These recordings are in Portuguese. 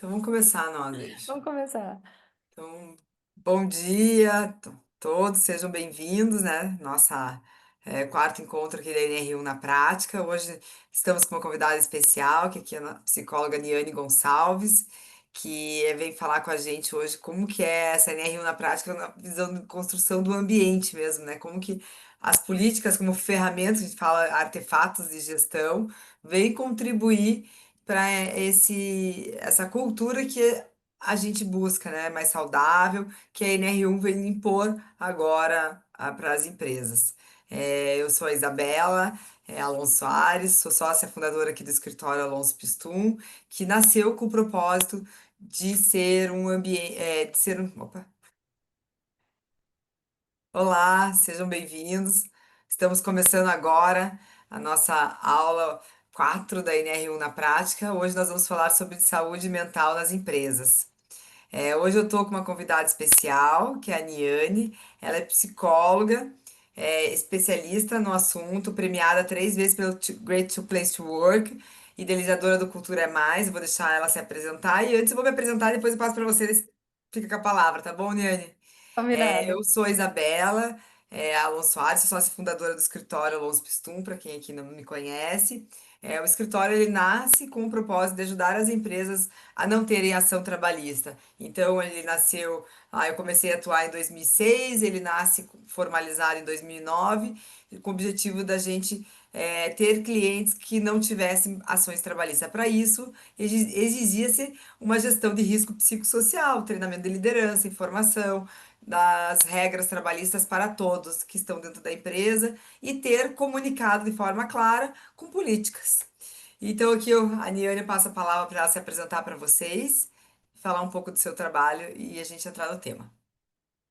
Então vamos começar nós aí. Vamos começar. Então, bom dia, todos, sejam bem-vindos, né? Nossa quarto encontro aqui da NR1 na prática. Hoje estamos com uma convidada especial, que aqui é a psicóloga Niane Gonçalves, que vem falar com a gente hoje como que é essa NR1 na prática, na visão de construção do ambiente mesmo, né? Como que as políticas como ferramentas, a gente fala artefatos de gestão, vêm contribuir para essa cultura que a gente busca, né, mais saudável, que a NR1 vem impor agora para as empresas. Eu sou a Isabela Alonso Soares, sou sócia fundadora aqui do escritório Alonso Pistum, que nasceu com o propósito de ser um ambiente, opa. Olá, sejam bem-vindos. Estamos começando agora a nossa aula 4 da NR1 na prática. Hoje nós vamos falar sobre saúde mental nas empresas. Hoje eu estou com uma convidada especial, que é a Niane. Ela é psicóloga, especialista no assunto, premiada 3 vezes pelo Great Place to Work, idealizadora do Cultura é Mais. Eu vou deixar ela se apresentar e antes eu vou me apresentar e depois eu passo para você. Fica com a palavra, tá bom, Niane? Combinado. Eu sou a Isabela Alonso Soares, sou sócia fundadora do escritório Alonso Pistum, para quem aqui não me conhece. O escritório ele nasce com o propósito de ajudar as empresas a não terem ação trabalhista. Então, ele nasceu, eu comecei a atuar em 2006, ele nasce formalizado em 2009, com o objetivo da gente ter clientes que não tivessem ações trabalhistas. Para isso, exigia-se uma gestão de risco psicossocial, treinamento de liderança, informação, das regras trabalhistas para todos que estão dentro da empresa e ter comunicado de forma clara com políticas. Então aqui a Niane passa a palavra para ela se apresentar para vocês, falar um pouco do seu trabalho e a gente entrar no tema.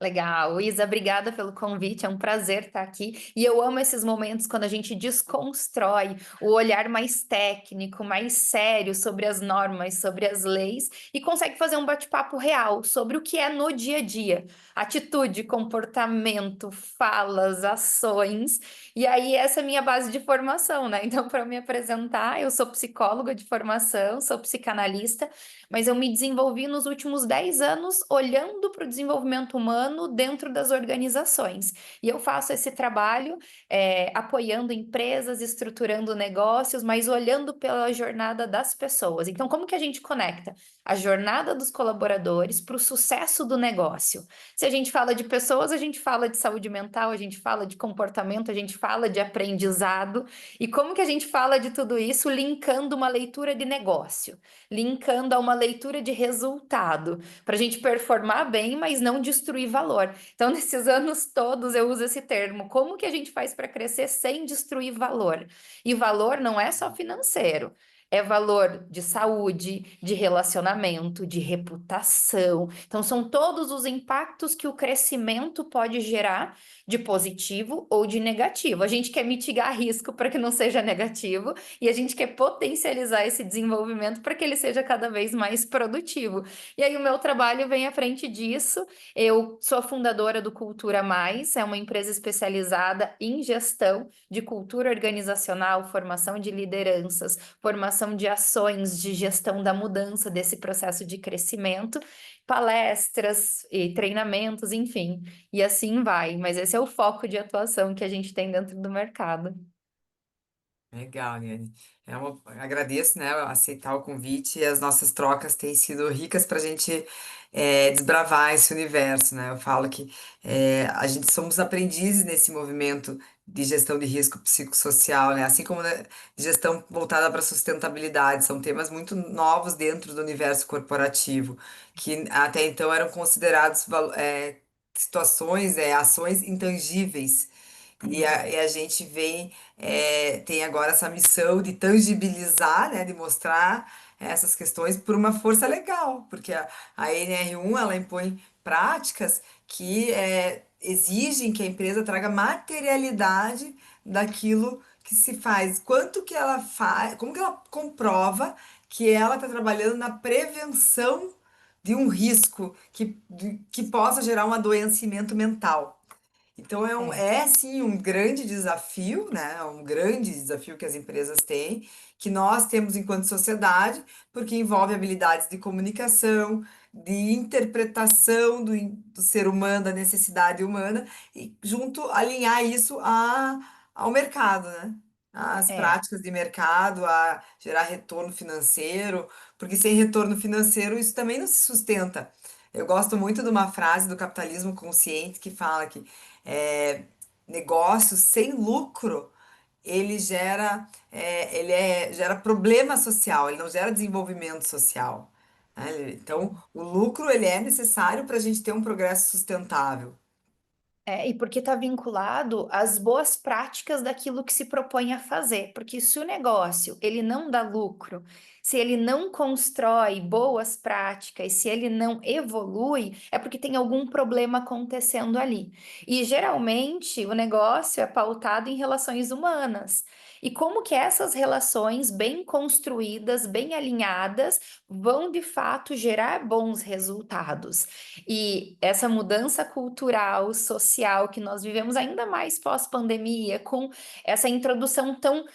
Legal. Isa, obrigada pelo convite. É um prazer estar aqui. E eu amo esses momentos quando a gente desconstrói o olhar mais técnico, mais sério sobre as normas, sobre as leis e consegue fazer um bate-papo real sobre o que é no dia a dia. Atitude, comportamento, falas, ações. E aí, essa é a minha base de formação, né? Então, para me apresentar, eu sou psicóloga de formação, sou psicanalista, mas eu me desenvolvi nos últimos 10 anos olhando para o desenvolvimento humano dentro das organizações. E eu faço esse trabalho apoiando empresas, estruturando negócios, mas olhando pela jornada das pessoas. Então, como que a gente conecta a jornada dos colaboradores para o sucesso do negócio? Se a gente fala de pessoas, a gente fala de saúde mental, a gente fala de comportamento, a gente fala de aprendizado. E como que a gente fala de tudo isso linkando uma leitura de negócio? Linkando a uma leitura de resultado, para a gente performar bem, mas não destruir valor. Então, nesses anos todos, eu uso esse termo. Como que a gente faz para crescer sem destruir valor? E valor não é só financeiro. É valor de saúde, de relacionamento, de reputação. Então, são todos os impactos que o crescimento pode gerar de positivo ou de negativo. A gente quer mitigar risco para que não seja negativo, e a gente quer potencializar esse desenvolvimento para que ele seja cada vez mais produtivo. E aí o meu trabalho vem à frente disso. Eu sou fundadora do Cultura Mais, é uma empresa especializada em gestão de cultura organizacional, formação de lideranças, formação de ações de gestão da mudança desse processo de crescimento, palestras e treinamentos, enfim. E assim vai, mas esse é o foco de atuação que a gente tem dentro do mercado. Legal, Niane. Agradeço, né, aceitar o convite e as nossas trocas têm sido ricas para a gente desbravar esse universo, né? Eu falo que a gente somos aprendizes nesse movimento de gestão de risco psicossocial, né? Assim como né, de gestão voltada para sustentabilidade, são temas muito novos dentro do universo corporativo, que até então eram considerados situações, ações intangíveis. E a gente tem agora essa missão de tangibilizar, né, de mostrar essas questões por uma força legal, porque a NR1 ela impõe práticas que exigem que a empresa traga materialidade daquilo que se faz, quanto que ela faz, como que ela comprova que ela está trabalhando na prevenção de um risco que possa gerar um adoecimento mental. Então É, é sim um grande desafio, né? Um grande desafio que as empresas têm, que nós temos enquanto sociedade, porque envolve habilidades de comunicação, de interpretação do ser humano, da necessidade humana, e junto alinhar isso ao mercado, né? Às é. práticas de mercado, a gerar retorno financeiro, porque sem retorno financeiro isso também não se sustenta. Eu gosto muito de uma frase do capitalismo consciente que fala que é, negócio sem lucro, gera problema social, ele não gera desenvolvimento social, né? Então, o lucro ele é necessário para a gente ter um progresso sustentável. É, e porque está vinculado às boas práticas daquilo que se propõe a fazer. Porque se o negócio ele não dá lucro, se ele não constrói boas práticas, se ele não evolui, é porque tem algum problema acontecendo ali. E geralmente o negócio é pautado em relações humanas. E como que essas relações bem construídas, bem alinhadas, vão de fato gerar bons resultados. E essa mudança cultural, social que nós vivemos ainda mais pós-pandemia, com essa introdução tão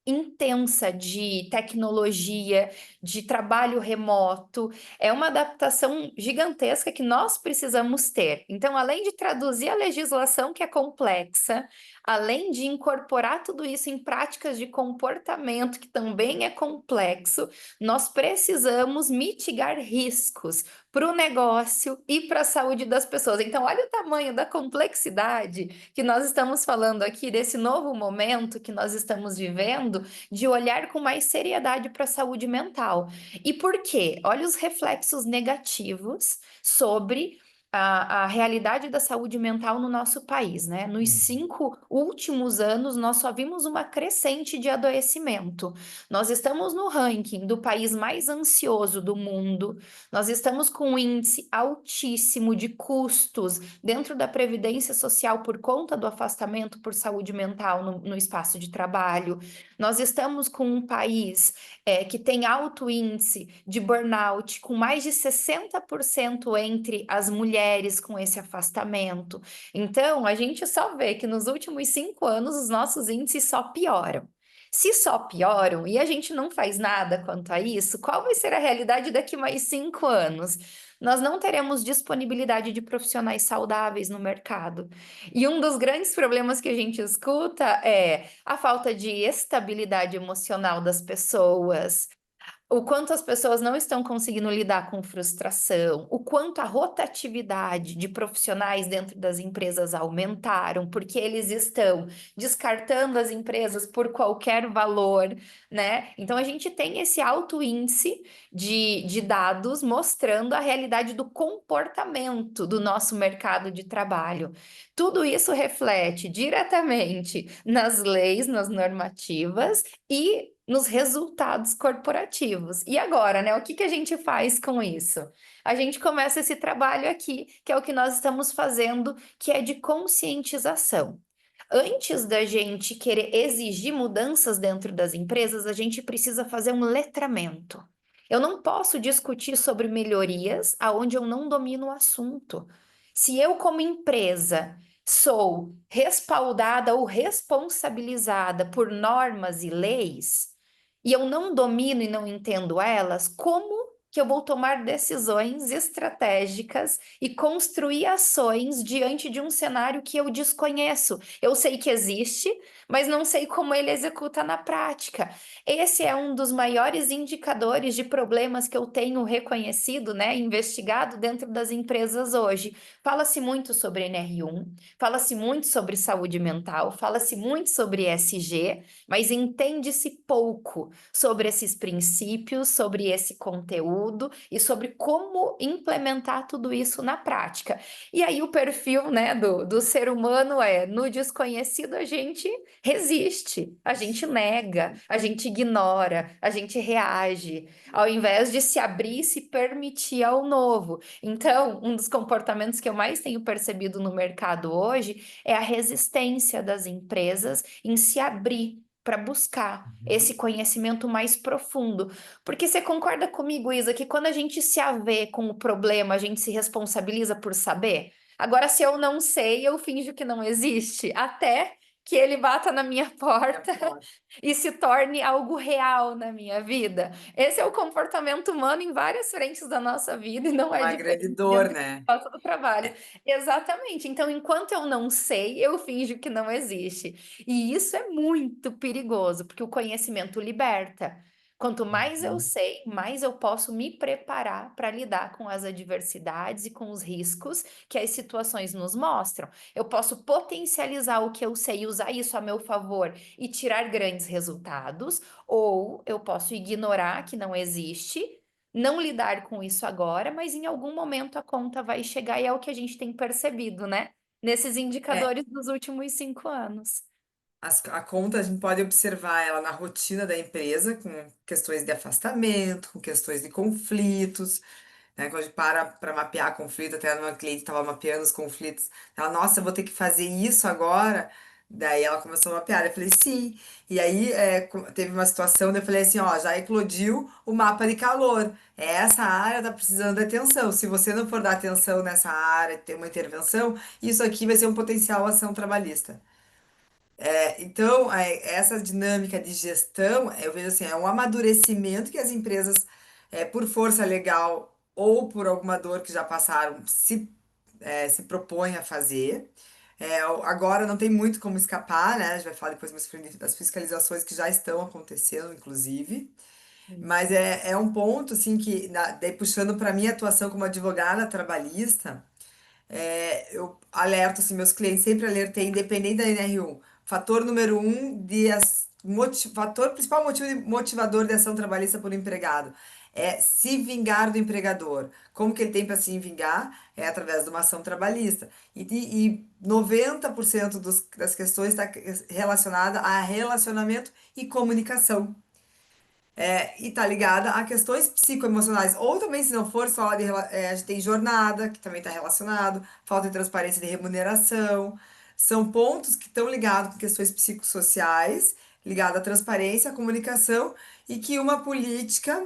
intensa de tecnologia, de trabalho remoto, é uma adaptação gigantesca que nós precisamos ter. Então, além de traduzir a legislação que é complexa, além de incorporar tudo isso em práticas de comportamento que também é complexo, nós precisamos mitigar riscos para o negócio e para a saúde das pessoas. Então, olha o tamanho da complexidade que nós estamos falando aqui, desse novo momento que nós estamos vivendo, de olhar com mais seriedade para a saúde mental. E por quê? Olha os reflexos negativos sobre. A realidade da saúde mental no nosso país, né? Nos Uhum. 5 últimos anos, nós só vimos uma crescente de adoecimento. Nós estamos no ranking do país mais ansioso do mundo, nós estamos com um índice altíssimo de custos dentro da Previdência Social por conta do afastamento por saúde mental no espaço de trabalho. Nós estamos com um país que tem alto índice de burnout, com mais de 60% entre as mulheres com esse afastamento. Então, a gente só vê que nos últimos 5 anos os nossos índices só pioram. Se só pioram e a gente não faz nada quanto a isso, qual vai ser a realidade daqui mais 5 anos? Nós não teremos disponibilidade de profissionais saudáveis no mercado. E um dos grandes problemas que a gente escuta é a falta de estabilidade emocional das pessoas, o quanto as pessoas não estão conseguindo lidar com frustração, o quanto a rotatividade de profissionais dentro das empresas aumentaram, porque eles estão descartando as empresas por qualquer valor, né? Então a gente tem esse alto índice de dados mostrando a realidade do comportamento do nosso mercado de trabalho. Tudo isso reflete diretamente nas leis, nas normativas e nos resultados corporativos. E agora, né? O que que a gente faz com isso? A gente começa esse trabalho aqui, que é o que nós estamos fazendo, que é de conscientização. Antes da gente querer exigir mudanças dentro das empresas, a gente precisa fazer um letramento. Eu não posso discutir sobre melhorias aonde eu não domino o assunto. Se eu, como empresa, sou respaldada ou responsabilizada por normas e leis, e eu não domino e não entendo elas, como que eu vou tomar decisões estratégicas e construir ações diante de um cenário que eu desconheço? Eu sei que existe, mas não sei como ele executa na prática. Esse é um dos maiores indicadores de problemas que eu tenho reconhecido, né, investigado dentro das empresas hoje. Fala-se muito sobre NR1, fala-se muito sobre saúde mental, fala-se muito sobre ESG, mas entende-se pouco sobre esses princípios, sobre esse conteúdo e sobre como implementar tudo isso na prática. E aí o perfil, né, do ser humano é, no desconhecido a gente resiste, a gente nega, a gente ignora, a gente reage, ao invés de se abrir e se permitir ao novo. Então, um dos comportamentos que eu mais tenho percebido no mercado hoje é a resistência das empresas em se abrir para buscar esse conhecimento mais profundo. Porque você concorda comigo, Isa, que quando a gente se avê com o problema, a gente se responsabiliza por saber? Agora, se eu não sei, eu finjo que não existe, até que ele bata na minha É porta forte. e se torne algo real na minha vida. Esse é o comportamento humano em várias frentes da nossa vida e não é Uma grande diferente dor, dentro né? do espaço do trabalho. Exatamente. Então, enquanto eu não sei, eu finjo que não existe. E isso é muito perigoso, porque o conhecimento liberta. Quanto mais eu Uhum. sei, mais eu posso me preparar para lidar com as adversidades e com os riscos que as situações nos mostram. Eu posso potencializar o que eu sei e usar isso a meu favor e tirar grandes resultados, ou eu posso ignorar que não existe, não lidar com isso agora, mas em algum momento a conta vai chegar e é o que a gente tem percebido, né? Nesses É, indicadores dos últimos 5 anos. a conta a gente pode observar ela na rotina da empresa, com questões de afastamento, com questões de conflitos, né? Quando a gente para mapear conflito, até uma cliente estava mapeando os conflitos, ela, nossa, eu vou ter que fazer isso agora. Daí ela começou a mapear, eu falei, sim. E aí teve uma situação, daí eu falei assim, ó, já eclodiu o mapa de calor. Essa área tá precisando de atenção. Se você não for dar atenção nessa área, ter uma intervenção, isso aqui vai ser um potencial ação trabalhista. Então, essa dinâmica de gestão, eu vejo assim, é um amadurecimento que as empresas, por força legal ou por alguma dor que já passaram, se propõem a fazer. Agora não tem muito como escapar, né? A gente vai falar depois mais das fiscalizações que já estão acontecendo, inclusive. Mas é um ponto, assim, que, daí puxando para minha atuação como advogada trabalhista, eu alerto, assim, meus clientes sempre alertei, independente da NR1. Fator número um fator principal motivador de ação trabalhista por empregado é se vingar do empregador. Como que ele tem para se vingar? É através de uma ação trabalhista. E 90% das questões está relacionada a relacionamento e comunicação. E tá ligada a questões psicoemocionais. Ou também, se não for só a gente tem jornada, que também está relacionado, falta de transparência de remuneração. São pontos que estão ligados com questões psicossociais, ligados à transparência, à comunicação, e que uma política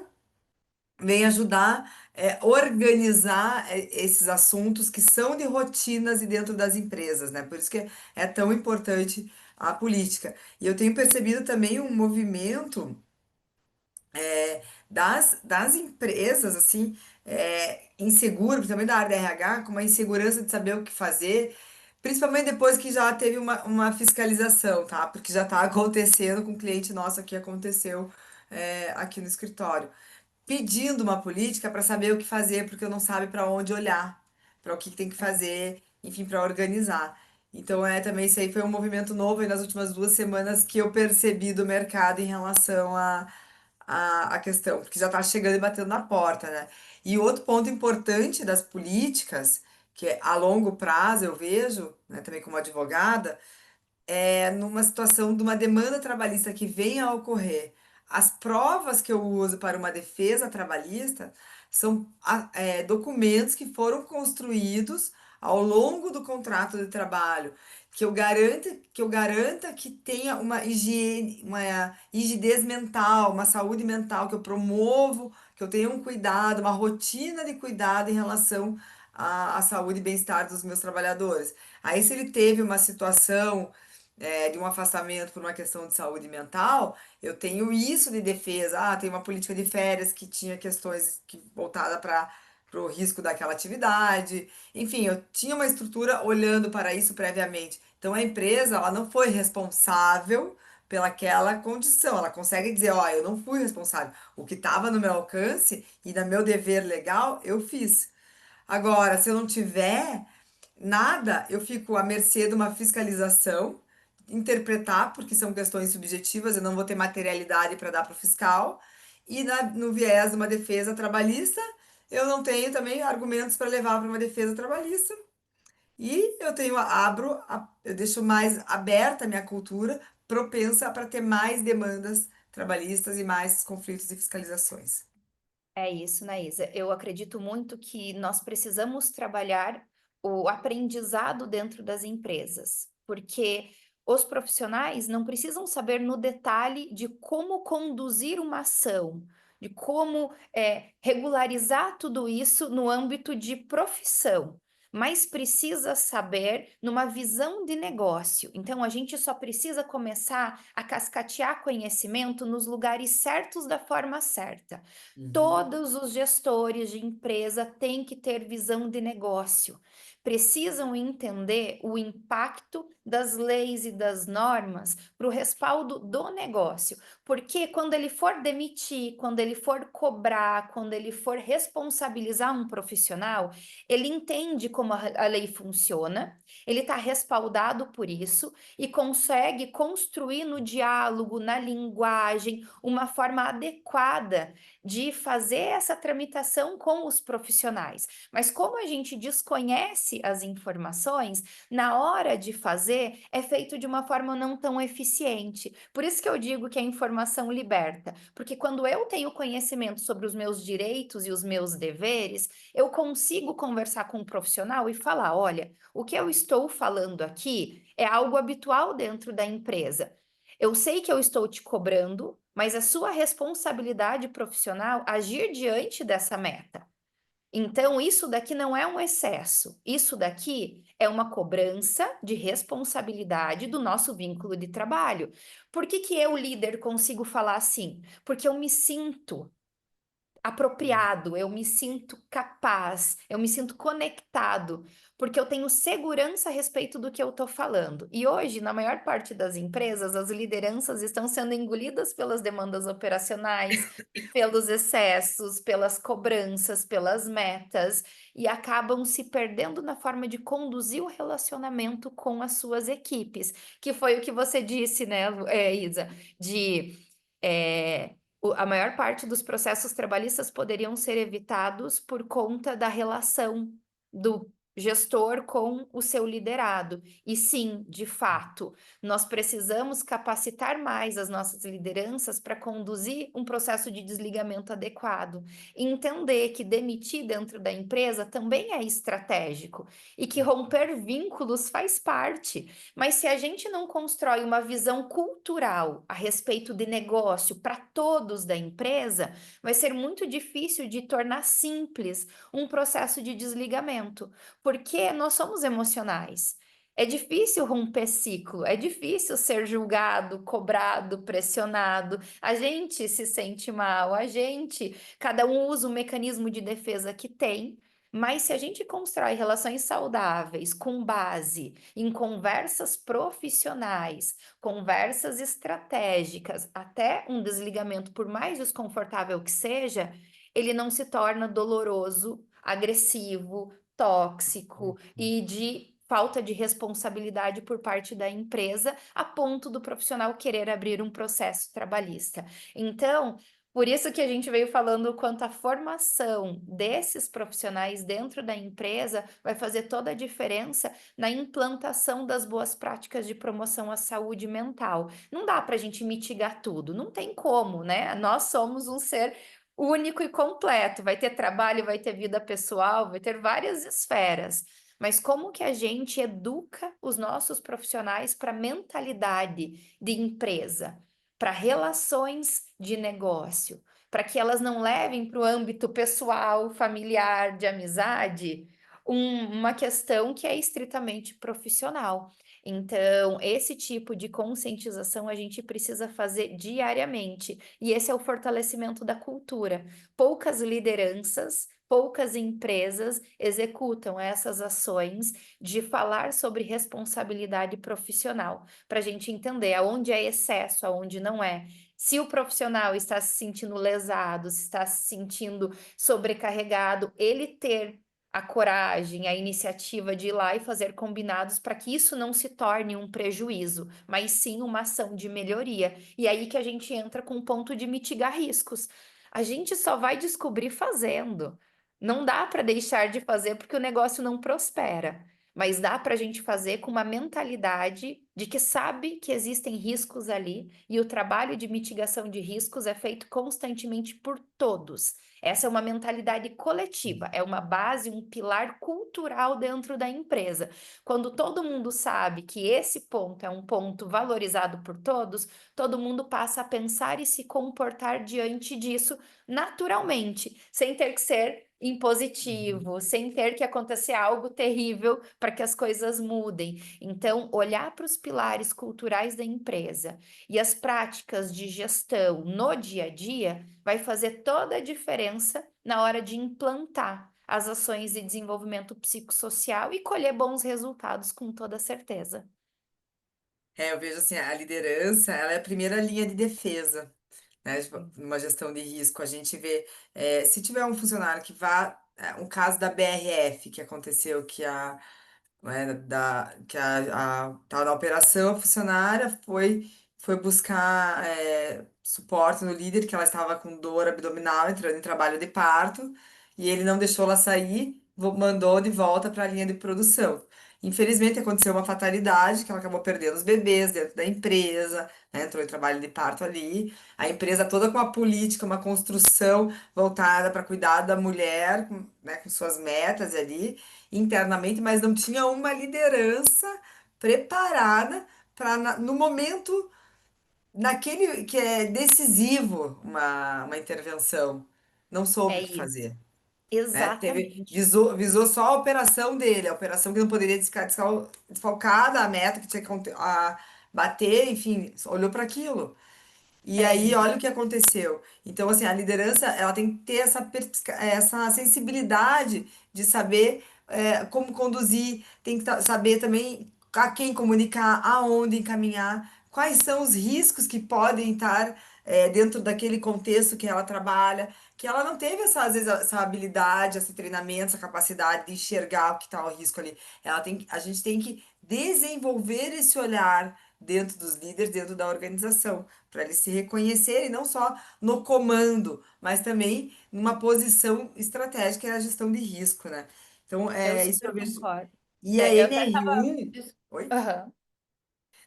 vem ajudar organizar esses assuntos que são de rotinas e dentro das empresas, né? Por isso que é tão importante a política. E eu tenho percebido também um movimento das empresas, assim, inseguro, principalmente da área da RH, com uma insegurança de saber o que fazer, principalmente depois que já teve uma fiscalização, tá? Porque já está acontecendo com um cliente nosso aqui, aconteceu aqui no escritório pedindo uma política para saber o que fazer, porque não sabe para onde olhar, para o que tem que fazer, enfim, para organizar. Então, também isso aí foi um movimento novo aí nas últimas 2 semanas que eu percebi do mercado em relação à questão, porque já está chegando e batendo na porta, né? E outro ponto importante das políticas, que é a longo prazo eu vejo, né, também como advogada, numa situação de uma demanda trabalhista que venha a ocorrer, as provas que eu uso para uma defesa trabalhista são documentos que foram construídos ao longo do contrato de trabalho, que eu garanta que tenha uma higiene, uma rigidez mental, uma saúde mental, que eu promovo, que eu tenha um cuidado, uma rotina de cuidado em relação à saúde e bem-estar dos meus trabalhadores. Aí, se ele teve uma situação de um afastamento por uma questão de saúde mental, eu tenho isso de defesa. Ah, tem uma política de férias que tinha questões voltada para o risco daquela atividade. Enfim, eu tinha uma estrutura olhando para isso previamente. Então, a empresa, ela não foi responsável pelaquela condição. Ela consegue dizer, ó, eu não fui responsável. O que estava no meu alcance e no meu dever legal, eu fiz. Agora, se eu não tiver nada, eu fico à mercê de uma fiscalização, interpretar, porque são questões subjetivas, eu não vou ter materialidade para dar para o fiscal, e no viés de uma defesa trabalhista, eu não tenho também argumentos para levar para uma defesa trabalhista. E eu eu deixo mais aberta a minha cultura, propensa para ter mais demandas trabalhistas e mais conflitos e fiscalizações. É isso, Naísa. Eu acredito muito que nós precisamos trabalhar o aprendizado dentro das empresas, porque os profissionais não precisam saber no detalhe de como conduzir uma ação, de como regularizar tudo isso no âmbito de profissão. mas precisa saber numa visão de negócio. Então, a gente só precisa começar a cascatear conhecimento nos lugares certos da forma certa. Uhum. Todos os gestores de empresa têm que ter visão de negócio. Precisam entender o impacto das leis e das normas para o respaldo do negócio. Porque quando ele for demitir, quando ele for cobrar, quando ele for responsabilizar um profissional, ele entende como a lei funciona, ele está respaldado por isso e consegue construir no diálogo, na linguagem, uma forma adequada de fazer essa tramitação com os profissionais. Mas como a gente desconhece as informações, na hora de fazer é feito de uma forma não tão eficiente. Por isso que eu digo que a informação liberta, porque quando eu tenho conhecimento sobre os meus direitos e os meus deveres, eu consigo conversar com um profissional e falar: olha, o que eu estou falando aqui é algo habitual dentro da empresa. Eu sei que eu estou te cobrando, mas é sua responsabilidade profissional agir diante dessa meta. Então, isso daqui não é um excesso, isso daqui é uma cobrança de responsabilidade do nosso vínculo de trabalho. Por que que eu, líder, consigo falar assim? Porque eu me sinto apropriado, eu me sinto capaz, eu me sinto conectado, porque eu tenho segurança a respeito do que eu estou falando. E hoje, na maior parte das empresas, as lideranças estão sendo engolidas pelas demandas operacionais, pelos excessos, pelas cobranças, pelas metas, e acabam se perdendo na forma de conduzir o relacionamento com as suas equipes, que foi o que você disse, né, Isa, de. A maior parte dos processos trabalhistas poderiam ser evitados por conta da relação do gestor com o seu liderado. E sim, de fato, nós precisamos capacitar mais as nossas lideranças para conduzir um processo de desligamento adequado. E entender que demitir dentro da empresa também é estratégico e que romper vínculos faz parte. Mas se a gente não constrói uma visão cultural a respeito de negócio para todos da empresa, vai ser muito difícil de tornar simples um processo de desligamento, porque nós somos emocionais. É difícil romper ciclo, é difícil ser julgado, cobrado, pressionado. A gente se sente mal, cada um usa o mecanismo de defesa que tem, mas se a gente constrói relações saudáveis com base em conversas profissionais, conversas estratégicas, até um desligamento, por mais desconfortável que seja, ele não se torna doloroso, agressivo, tóxico e de falta de responsabilidade por parte da empresa, a ponto do profissional querer abrir um processo trabalhista. Então, por isso que a gente veio falando quanto a formação desses profissionais dentro da empresa vai fazer toda a diferença na implantação das boas práticas de promoção à saúde mental. Não dá para a gente mitigar tudo, não tem como, né? Nós somos um ser único e completo. Vai ter trabalho, vai ter vida pessoal, vai ter várias esferas. Mas como que a gente educa os nossos profissionais para mentalidade de empresa, para relações de negócio, para que elas não levem para o âmbito pessoal, familiar, de amizade, uma questão que é estritamente profissional. Então, esse tipo de conscientização a gente precisa fazer diariamente, e esse é o fortalecimento da cultura. Poucas lideranças, poucas empresas executam essas ações de falar sobre responsabilidade profissional, para a gente entender aonde é excesso, aonde não é. Se o profissional está se sentindo lesado, se está se sentindo sobrecarregado, ele ter a coragem, a iniciativa de ir lá e fazer combinados para que isso não se torne um prejuízo, mas sim uma ação de melhoria. E aí que a gente entra com o ponto de mitigar riscos. A gente só vai descobrir fazendo. Não dá para deixar de fazer porque o negócio não prospera, mas dá para a gente fazer com uma mentalidade de que sabe que existem riscos ali e o trabalho de mitigação de riscos é feito constantemente por todos. Essa é uma mentalidade coletiva, é uma base, um pilar cultural dentro da empresa. Quando todo mundo sabe que esse ponto é um ponto valorizado por todos, todo mundo passa a pensar e se comportar diante disso naturalmente, sem ter que ser em Uhum. positivo, sem ter que acontecer algo terrível para que as coisas mudem. Então, olhar para os pilares culturais da empresa e as práticas de gestão no dia a dia vai fazer toda a diferença na hora de implantar as ações de desenvolvimento psicossocial e colher bons resultados com toda certeza. Eu vejo assim, a liderança, ela é a primeira linha de defesa, né? Tipo, numa gestão de risco, a gente vê, se tiver um funcionário que vá, um caso da BRF que aconteceu, que tava na operação, a funcionária foi buscar suporte no líder, que ela estava com dor abdominal, entrando em trabalho de parto, e ele não deixou ela sair, mandou de volta para a linha de produção. Infelizmente aconteceu uma fatalidade, que ela acabou perdendo os bebês dentro da empresa, né, entrou em trabalho de parto ali. A empresa toda com uma política, uma construção voltada para cuidar da mulher, né, com suas metas ali internamente, mas não tinha uma liderança preparada para, no momento, naquele que é decisivo, uma intervenção. Não soube É o que isso. fazer, né? Exatamente. Visou só a operação dele, a operação que não poderia desfalcar da meta que tinha que bater, enfim, olhou para aquilo. E É aí, isso. olha o que aconteceu. Então, assim, a liderança, ela tem que ter essa sensibilidade de saber como conduzir, tem que saber também a quem comunicar, aonde encaminhar, quais são os riscos que podem estar dentro daquele contexto que ela trabalha, que ela não teve às vezes, essa habilidade, esse treinamento, essa capacidade de enxergar o que está o risco ali. A gente tem que desenvolver esse olhar dentro dos líderes, dentro da organização para eles se reconhecerem não só no comando, mas também numa posição estratégica, é a gestão de risco, né? Então, Eu isso que eu super vejo. concordo. E a É, eu até tava. NR1, oi? Aham.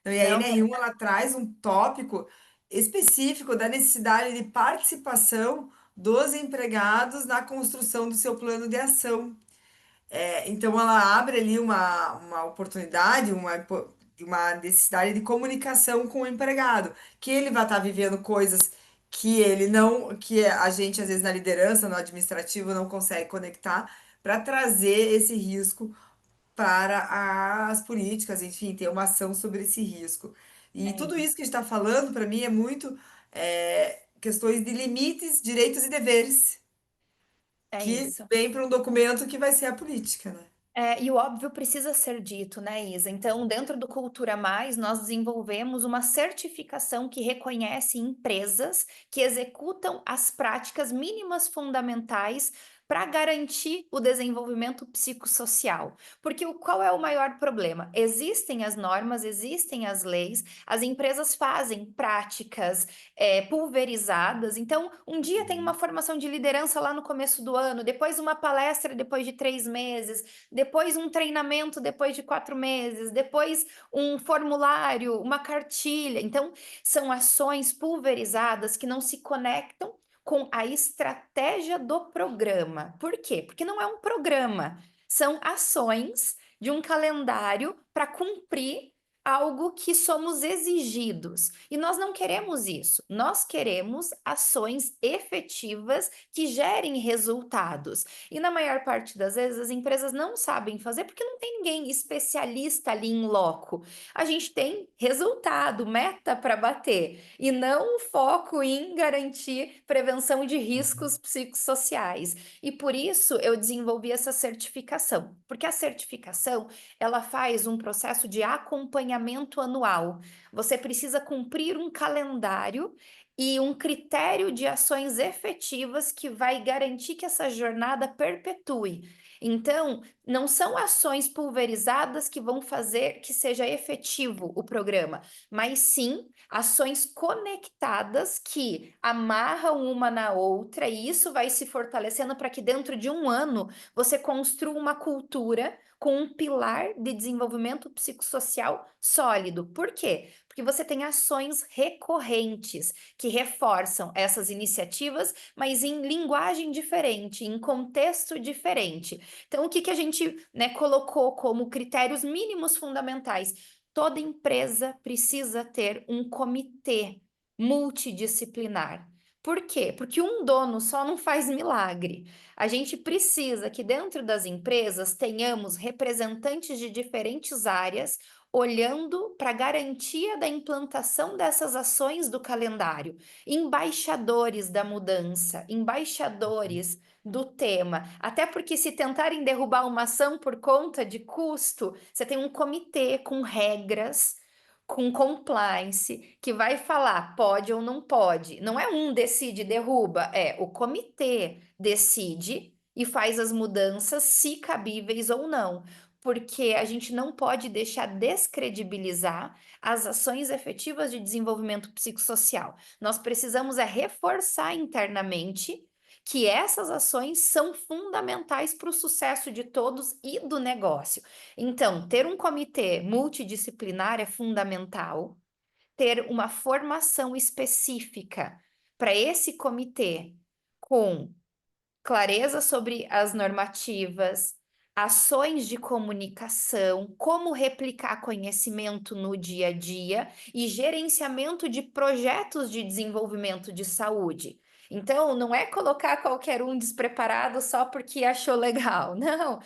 Então, e a Não, NR1, ela traz um tópico específico da necessidade de participação dos empregados na construção do seu plano de ação. Então, ela abre ali uma oportunidade, uma necessidade de comunicação com o empregado, que ele vai estar vivendo coisas que ele não, que a gente, às vezes, na liderança, no administrativo, não consegue conectar, para trazer esse risco para as políticas, enfim, ter uma ação sobre esse risco. E é tudo isso isso. que a gente está falando, para mim, é muito questões de limites, direitos e deveres, É que isso. vem para um documento que vai ser a política, né? É, e o óbvio precisa ser dito, né, Isa? Então, dentro do Cultura Mais, nós desenvolvemos uma certificação que reconhece empresas que executam as práticas mínimas fundamentais para garantir o desenvolvimento psicossocial. Porque qual é o maior problema? Existem as normas, existem as leis, as empresas fazem práticas pulverizadas. Então, um dia tem uma formação de liderança lá no começo do ano, depois uma palestra depois de 3 meses, depois um treinamento depois de 4 meses, depois um formulário, uma cartilha. Então, são ações pulverizadas que não se conectam com a estratégia do programa. Por quê? Porque não é um programa, são ações de um calendário para cumprir algo que somos exigidos. E nós não queremos isso. Nós queremos ações efetivas que gerem resultados. E na maior parte das vezes as empresas não sabem fazer porque não tem ninguém especialista ali em loco. A gente tem resultado, meta para bater, e não um foco em garantir prevenção de riscos psicossociais. E por isso eu desenvolvi essa certificação, porque a certificação ela faz um processo de acompanhamento anual. Você precisa cumprir um calendário e um critério de ações efetivas que vai garantir que essa jornada perpetue. Então, não são ações pulverizadas que vão fazer que seja efetivo o programa, mas sim ações conectadas que amarram uma na outra, e isso vai se fortalecendo para que dentro de um ano você construa uma cultura com um pilar de desenvolvimento psicossocial sólido. Por quê? Porque você tem ações recorrentes que reforçam essas iniciativas, mas em linguagem diferente, em contexto diferente. Então, o que que a gente, né, colocou como critérios mínimos fundamentais? Toda empresa precisa ter um comitê multidisciplinar. Por quê? Porque um dono só não faz milagre. A gente precisa que dentro das empresas tenhamos representantes de diferentes áreas olhando para a garantia da implantação dessas ações do calendário, embaixadores da mudança, embaixadores do tema. Até porque se tentarem derrubar uma ação por conta de custo, você tem um comitê com regras, com compliance, que vai falar pode ou não pode. Não é um decide e derruba, é o comitê decide e faz as mudanças se cabíveis ou não. Porque a gente não pode deixar descredibilizar as ações efetivas de desenvolvimento psicossocial. Nós precisamos é reforçar internamente que essas ações são fundamentais para o sucesso de todos e do negócio. Então, ter um comitê multidisciplinar é fundamental, ter uma formação específica para esse comitê com clareza sobre as normativas, ações de comunicação, como replicar conhecimento no dia a dia e gerenciamento de projetos de desenvolvimento de saúde. Então, não é colocar qualquer um despreparado só porque achou legal, não.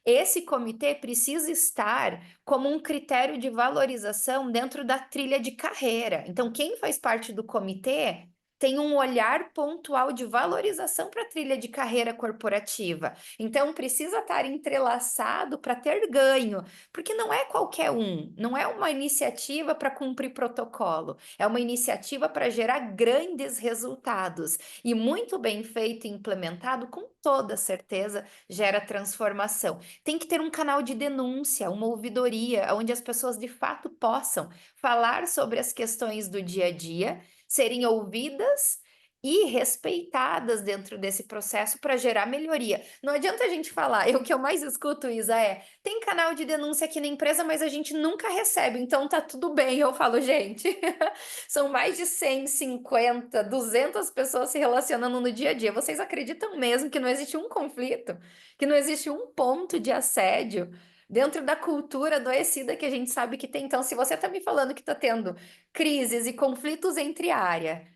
Esse comitê precisa estar como um critério de valorização dentro da trilha de carreira. Então, quem faz parte do comitê tem um olhar pontual de valorização para a trilha de carreira corporativa. Então, precisa estar entrelaçado para ter ganho, porque não é qualquer um, não é uma iniciativa para cumprir protocolo, é uma iniciativa para gerar grandes resultados. E muito bem feito e implementado, com toda certeza, gera transformação. Tem que ter um canal de denúncia, uma ouvidoria, onde as pessoas de fato possam falar sobre as questões do dia a dia, serem ouvidas e respeitadas dentro desse processo para gerar melhoria. Não adianta a gente falar, o que eu mais escuto, Isa, é: tem canal de denúncia aqui na empresa, mas a gente nunca recebe, então tá tudo bem. Eu falo, gente, são mais de 150, 200 pessoas se relacionando no dia a dia. Vocês acreditam mesmo que não existe um conflito? Que não existe um ponto de assédio dentro da cultura adoecida que a gente sabe que tem? Então, se você está me falando que está tendo crises e conflitos entre área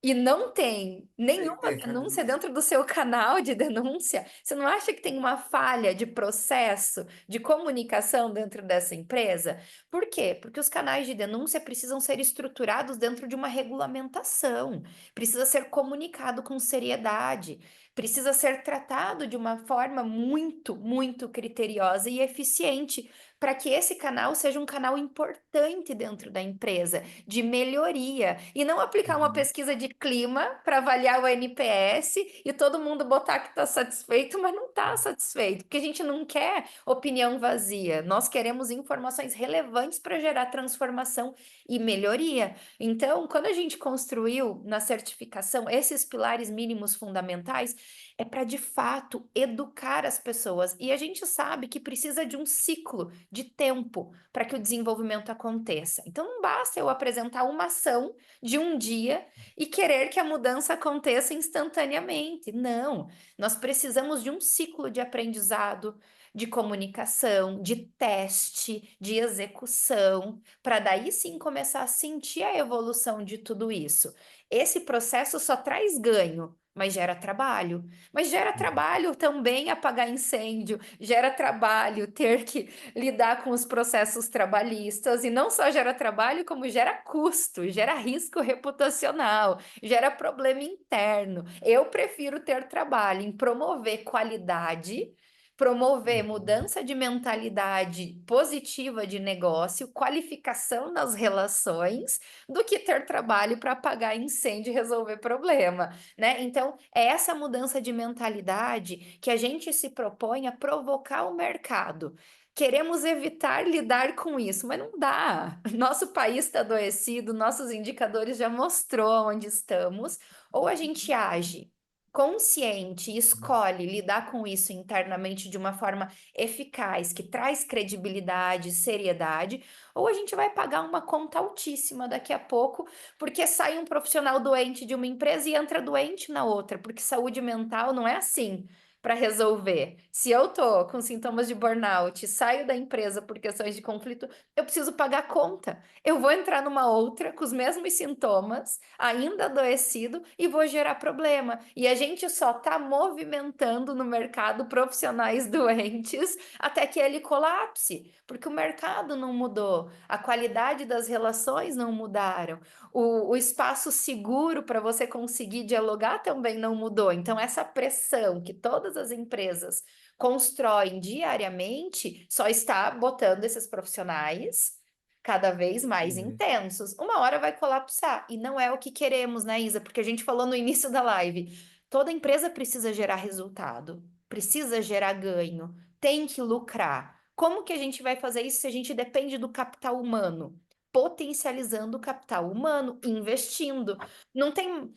e não tem Tem que nenhuma ter, cara. denúncia dentro do seu canal de denúncia, você não acha que tem uma falha de processo de comunicação dentro dessa empresa? Por quê? Porque os canais de denúncia precisam ser estruturados dentro de uma regulamentação, precisa ser comunicado com seriedade, precisa ser tratado de uma forma muito, muito criteriosa e eficiente, para que esse canal seja um canal importante dentro da empresa de melhoria e não aplicar uma Uhum. pesquisa de clima para avaliar o NPS e todo mundo botar que está satisfeito, mas não está satisfeito, porque a gente não quer opinião vazia, nós queremos informações relevantes para gerar transformação e melhoria. Então, quando a gente construiu na certificação esses pilares mínimos fundamentais, é para de fato educar as pessoas. E a gente sabe que precisa de um ciclo de tempo para que o desenvolvimento aconteça. Então, não basta eu apresentar uma ação de um dia e querer que a mudança aconteça instantaneamente. Não, nós precisamos de um ciclo de aprendizado, de comunicação, de teste, de execução, para daí sim começar a sentir a evolução de tudo isso. Esse processo só traz ganho, mas gera trabalho. Mas gera trabalho também apagar incêndio, gera trabalho ter que lidar com os processos trabalhistas, e não só gera trabalho, como gera custo, gera risco reputacional, gera problema interno. Eu prefiro ter trabalho em promover qualidade, promover Uhum. mudança de mentalidade positiva de negócio, qualificação nas relações, do que ter trabalho para apagar incêndio e resolver problema, né? Então, é essa mudança de mentalidade que a gente se propõe a provocar o mercado. Queremos evitar lidar com isso, mas não dá. Nosso país está adoecido, nossos indicadores já mostrou onde estamos. Ou a gente age consciente e escolhe lidar com isso internamente de uma forma eficaz, que traz credibilidade, seriedade, ou a gente vai pagar uma conta altíssima daqui a pouco, porque sai um profissional doente de uma empresa e entra doente na outra, porque saúde mental não é assim. para resolver. Se eu tô com sintomas de burnout, saio da empresa por questões de conflito, eu preciso pagar a conta. Eu vou entrar numa outra com os mesmos sintomas, ainda adoecido, e vou gerar problema. E a gente só está movimentando no mercado profissionais doentes até que ele colapse, porque o mercado não mudou, a qualidade das relações não mudaram, o espaço seguro para você conseguir dialogar também não mudou. Então, essa pressão que todas as empresas constroem diariamente só está botando esses profissionais cada vez mais Uhum. intensos. Uma hora vai colapsar, e não é o que queremos, né, Isa? Porque a gente falou no início da live, toda empresa precisa gerar resultado, precisa gerar ganho, tem que lucrar. Como que a gente vai fazer isso se a gente depende do capital humano? Potencializando o capital humano, investindo. Não tem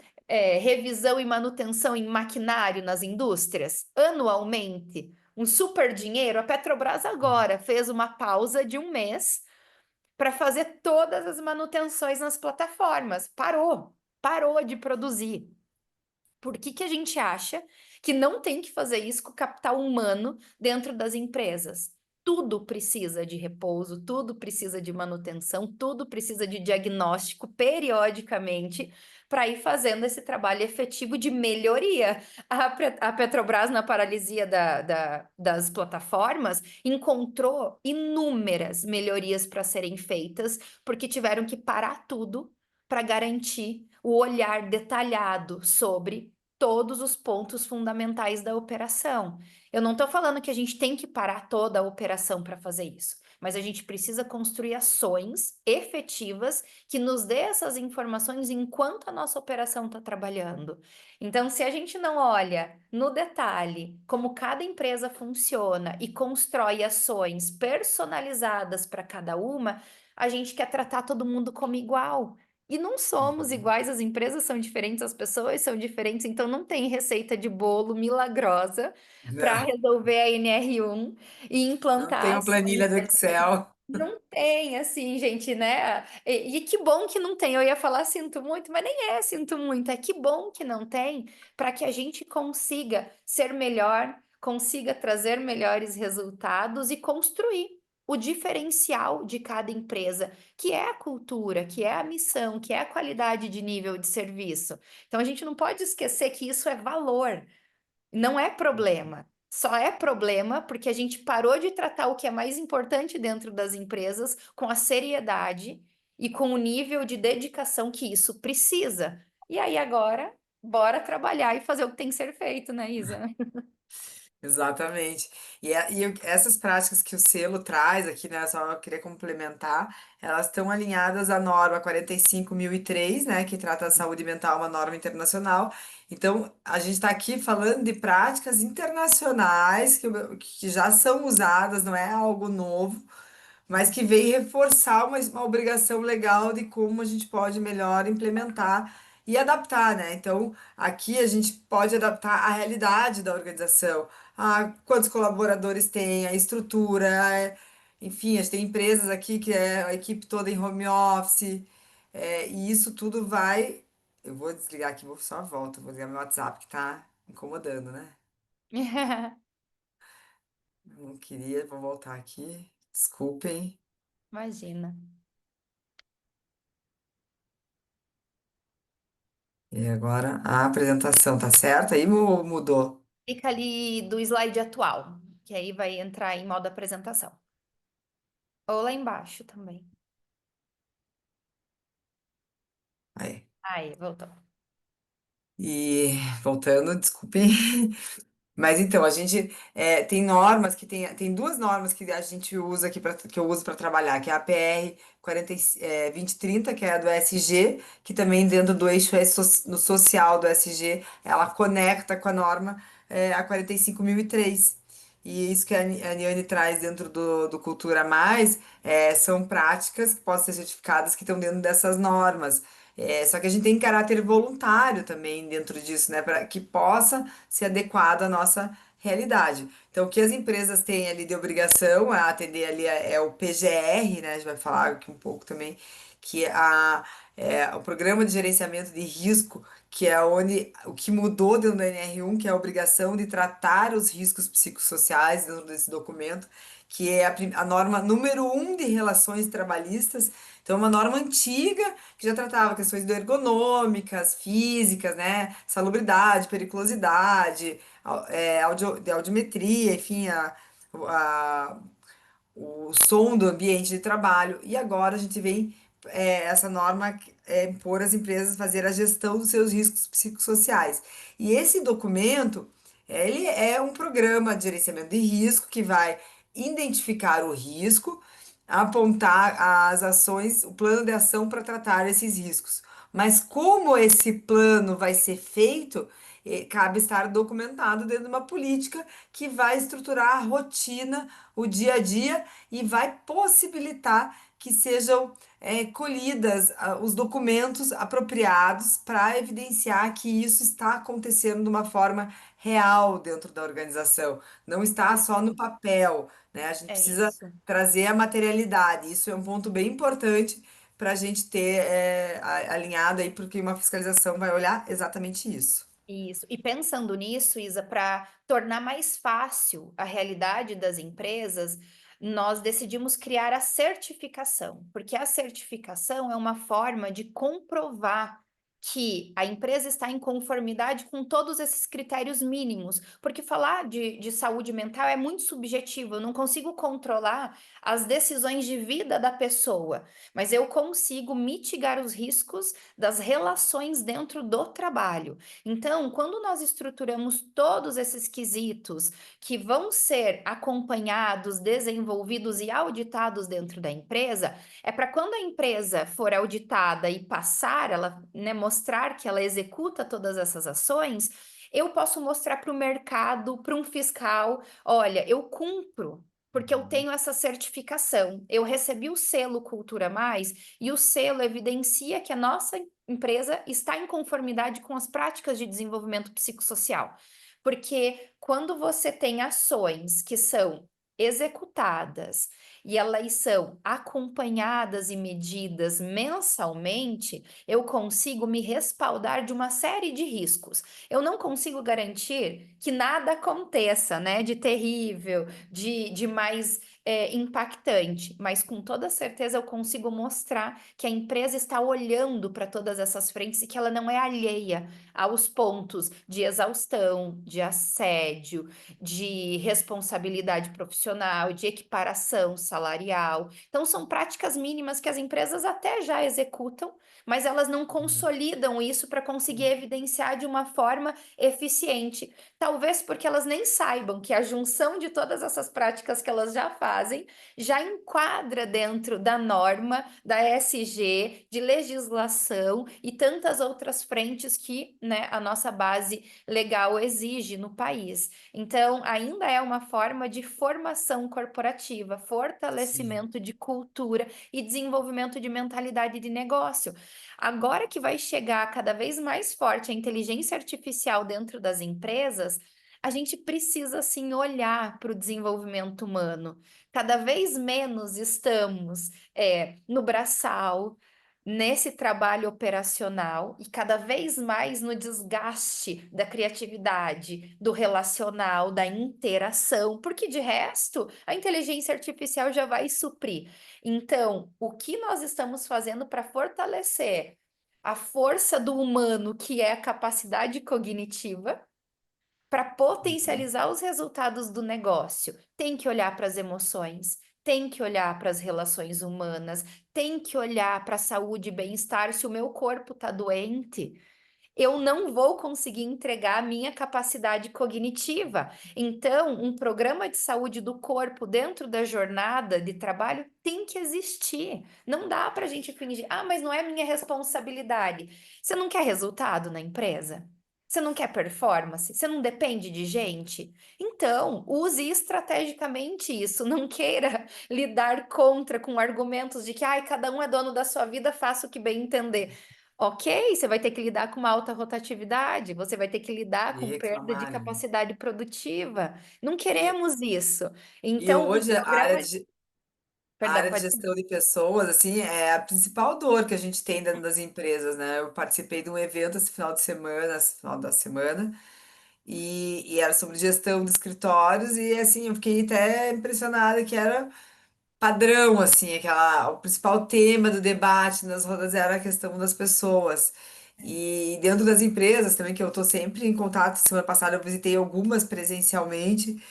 revisão e manutenção em maquinário nas indústrias anualmente? Um super dinheiro. A Petrobras agora fez uma pausa de um mês para fazer todas as manutenções nas plataformas. Parou de produzir. Por que que a gente acha que não tem que fazer isso com o capital humano dentro das empresas? Tudo precisa de repouso, tudo precisa de manutenção, tudo precisa de diagnóstico periodicamente para ir fazendo esse trabalho efetivo de melhoria. A Petrobras, na paralisia das plataformas, encontrou inúmeras melhorias para serem feitas, porque tiveram que parar tudo para garantir o olhar detalhado sobre todos os pontos fundamentais da operação. Eu não estou falando que a gente tem que parar toda a operação para fazer isso, mas a gente precisa construir ações efetivas que nos dê essas informações enquanto a nossa operação está trabalhando. Então, se a gente não olha no detalhe como cada empresa funciona e constrói ações personalizadas para cada uma, a gente quer tratar todo mundo como igual. E não somos Uhum. iguais, as empresas são diferentes, as pessoas são diferentes, então não tem receita de bolo milagrosa para Não, resolver a NR1 e não implantar tenho ações. planilha do Excel. Não tem, assim, gente, né? E que bom que não tem. Eu ia falar sinto muito, mas nem é sinto muito. É que bom que não tem, para que a gente consiga ser melhor, consiga trazer melhores resultados e construir o diferencial de cada empresa, que é a cultura, que é a missão, que é a qualidade de nível de serviço. Então a gente não pode esquecer que isso é valor. Não é problema. Só é problema porque a gente parou de tratar o que é mais importante dentro das empresas com a seriedade e com o nível de dedicação que isso precisa. E aí agora, bora trabalhar e fazer o que tem que ser feito, né, Isa? Exatamente. Essas práticas que o selo traz aqui, né? Só eu queria complementar, elas estão alinhadas à norma 45.003, né? Que trata a saúde mental, uma norma internacional. Então, a gente está aqui falando de práticas internacionais que já são usadas, não é algo novo, mas que vem reforçar uma obrigação legal de como a gente pode melhor implementar e adaptar, né? Então, aqui a gente pode adaptar a realidade da organização, a quantos colaboradores tem, a estrutura, enfim, a gente tem empresas aqui que é a equipe toda em home office, e isso tudo vai. Eu vou desligar aqui, vou só volta, vou desligar meu WhatsApp que tá incomodando, né? Não queria, vou voltar aqui. Desculpem. Imagina. E agora a apresentação tá certa aí ou mudou? Fica ali do slide atual, que aí vai entrar em modo apresentação. Ou lá embaixo também. Aí. Aí, voltou. E voltando, desculpem. Mas então, a gente tem normas tem duas normas que a gente usa aqui que eu uso para trabalhar, que é a PR 2030, que é a do SG, que também dentro do eixo no social do SG, ela conecta com a norma a 45.003. E isso que a Niane traz dentro do Cultura Mais são práticas que podem ser certificadas que estão dentro dessas normas. Só que a gente tem caráter voluntário também dentro disso, né? Para que possa ser adequado à nossa realidade. Então, o que as empresas têm ali de obrigação a atender ali é o PGR, né? A gente vai falar aqui um pouco também, que o programa de gerenciamento de risco, que é onde o que mudou dentro da NR1, que é a obrigação de tratar os riscos psicossociais dentro desse documento, que é a norma número 1 de relações trabalhistas. Então, é uma norma antiga que já tratava questões ergonômicas, físicas, né? Salubridade, periculosidade, de audiometria, enfim, a- o som do ambiente de trabalho. E agora a gente vem essa norma impor às empresas fazer a gestão dos seus riscos psicossociais. E esse documento, ele é um programa de gerenciamento de risco que vai identificar o risco, apontar as ações, o plano de ação para tratar esses riscos. Mas como esse plano vai ser feito, cabe estar documentado dentro de uma política que vai estruturar a rotina, o dia a dia e vai possibilitar que sejam colhidas os documentos apropriados para evidenciar que isso está acontecendo de uma forma real dentro da organização, não está só no Perfeito. papel, né? A gente É precisa isso. trazer a materialidade. Isso é um ponto bem importante para a gente ter alinhado aí, porque uma fiscalização vai olhar exatamente isso. Isso. E pensando nisso, Isa, para tornar mais fácil a realidade das empresas, nós decidimos criar a certificação, porque a certificação é uma forma de comprovar que a empresa está em conformidade com todos esses critérios mínimos, porque falar de saúde mental é muito subjetivo, eu não consigo controlar as decisões de vida da pessoa, mas eu consigo mitigar os riscos das relações dentro do trabalho. Então, quando nós estruturamos todos esses quesitos que vão ser acompanhados, desenvolvidos e auditados dentro da empresa, é para quando a empresa for auditada e passar, ela, né, mostrar que ela executa todas essas ações, eu posso mostrar para o mercado, para um fiscal, olha, eu cumpro. Porque eu tenho essa certificação, eu recebi o selo Cultura Mais e o selo evidencia que a nossa empresa está em conformidade com as práticas de desenvolvimento psicossocial. Porque quando você tem ações que são executadas e elas são acompanhadas e medidas mensalmente, eu consigo me respaldar de uma série de riscos. Eu não consigo garantir que nada aconteça, né, de terrível, de mais impactante, mas com toda certeza eu consigo mostrar que a empresa está olhando para todas essas frentes e que ela não é alheia aos pontos de exaustão, de assédio, de responsabilidade profissional, de equiparação salarial. Então, são práticas mínimas que as empresas até já executam, mas elas não consolidam isso para conseguir evidenciar de uma forma eficiente. Talvez porque elas nem saibam que a junção de todas essas práticas que elas já fazem já enquadra dentro da norma da ESG, de legislação e tantas outras frentes que, né, a nossa base legal exige no país. Então, ainda é uma forma de formação corporativa, Sim. fortalecimento de cultura e desenvolvimento de mentalidade de negócio. Agora que vai chegar cada vez mais forte a inteligência artificial dentro das empresas, a gente precisa sim olhar para o desenvolvimento humano. Cada vez menos estamos no braçal, nesse trabalho operacional e cada vez mais no desgaste da criatividade, do relacional, da interação, porque de resto a inteligência artificial já vai suprir. Então, o que nós estamos fazendo para fortalecer a força do humano, que é a capacidade cognitiva? Para Uhum. potencializar os resultados do negócio, tem que olhar para as emoções, tem que olhar para as relações humanas, tem que olhar para a saúde e bem-estar. Se o meu corpo está doente, eu não vou conseguir entregar a minha capacidade cognitiva. Então, um programa de saúde do corpo dentro da jornada de trabalho tem que existir. Não dá para a gente fingir, ah, mas não é minha responsabilidade. Você não quer resultado na empresa? Você não quer performance? Você não depende de gente? Então, use estrategicamente isso. Não queira lidar contra com argumentos de que ai, cada um é dono da sua vida, faça o que bem entender. Ok, você vai ter que lidar com uma alta rotatividade, você vai ter que lidar E com perda de reclamar, né? capacidade produtiva. Não E, queremos isso. e Então, um hoje a área programa. de A Perdão, área de pode. gestão de pessoas, assim, é a principal dor que a gente tem dentro das empresas, né? Eu participei de um evento esse final de semana, esse final da semana, e era sobre gestão de escritórios, e assim, eu fiquei até impressionada que era padrão, assim, o principal tema do debate nas rodas era a questão das pessoas. E dentro das empresas também, que eu estou sempre em contato, semana passada eu visitei algumas presencialmente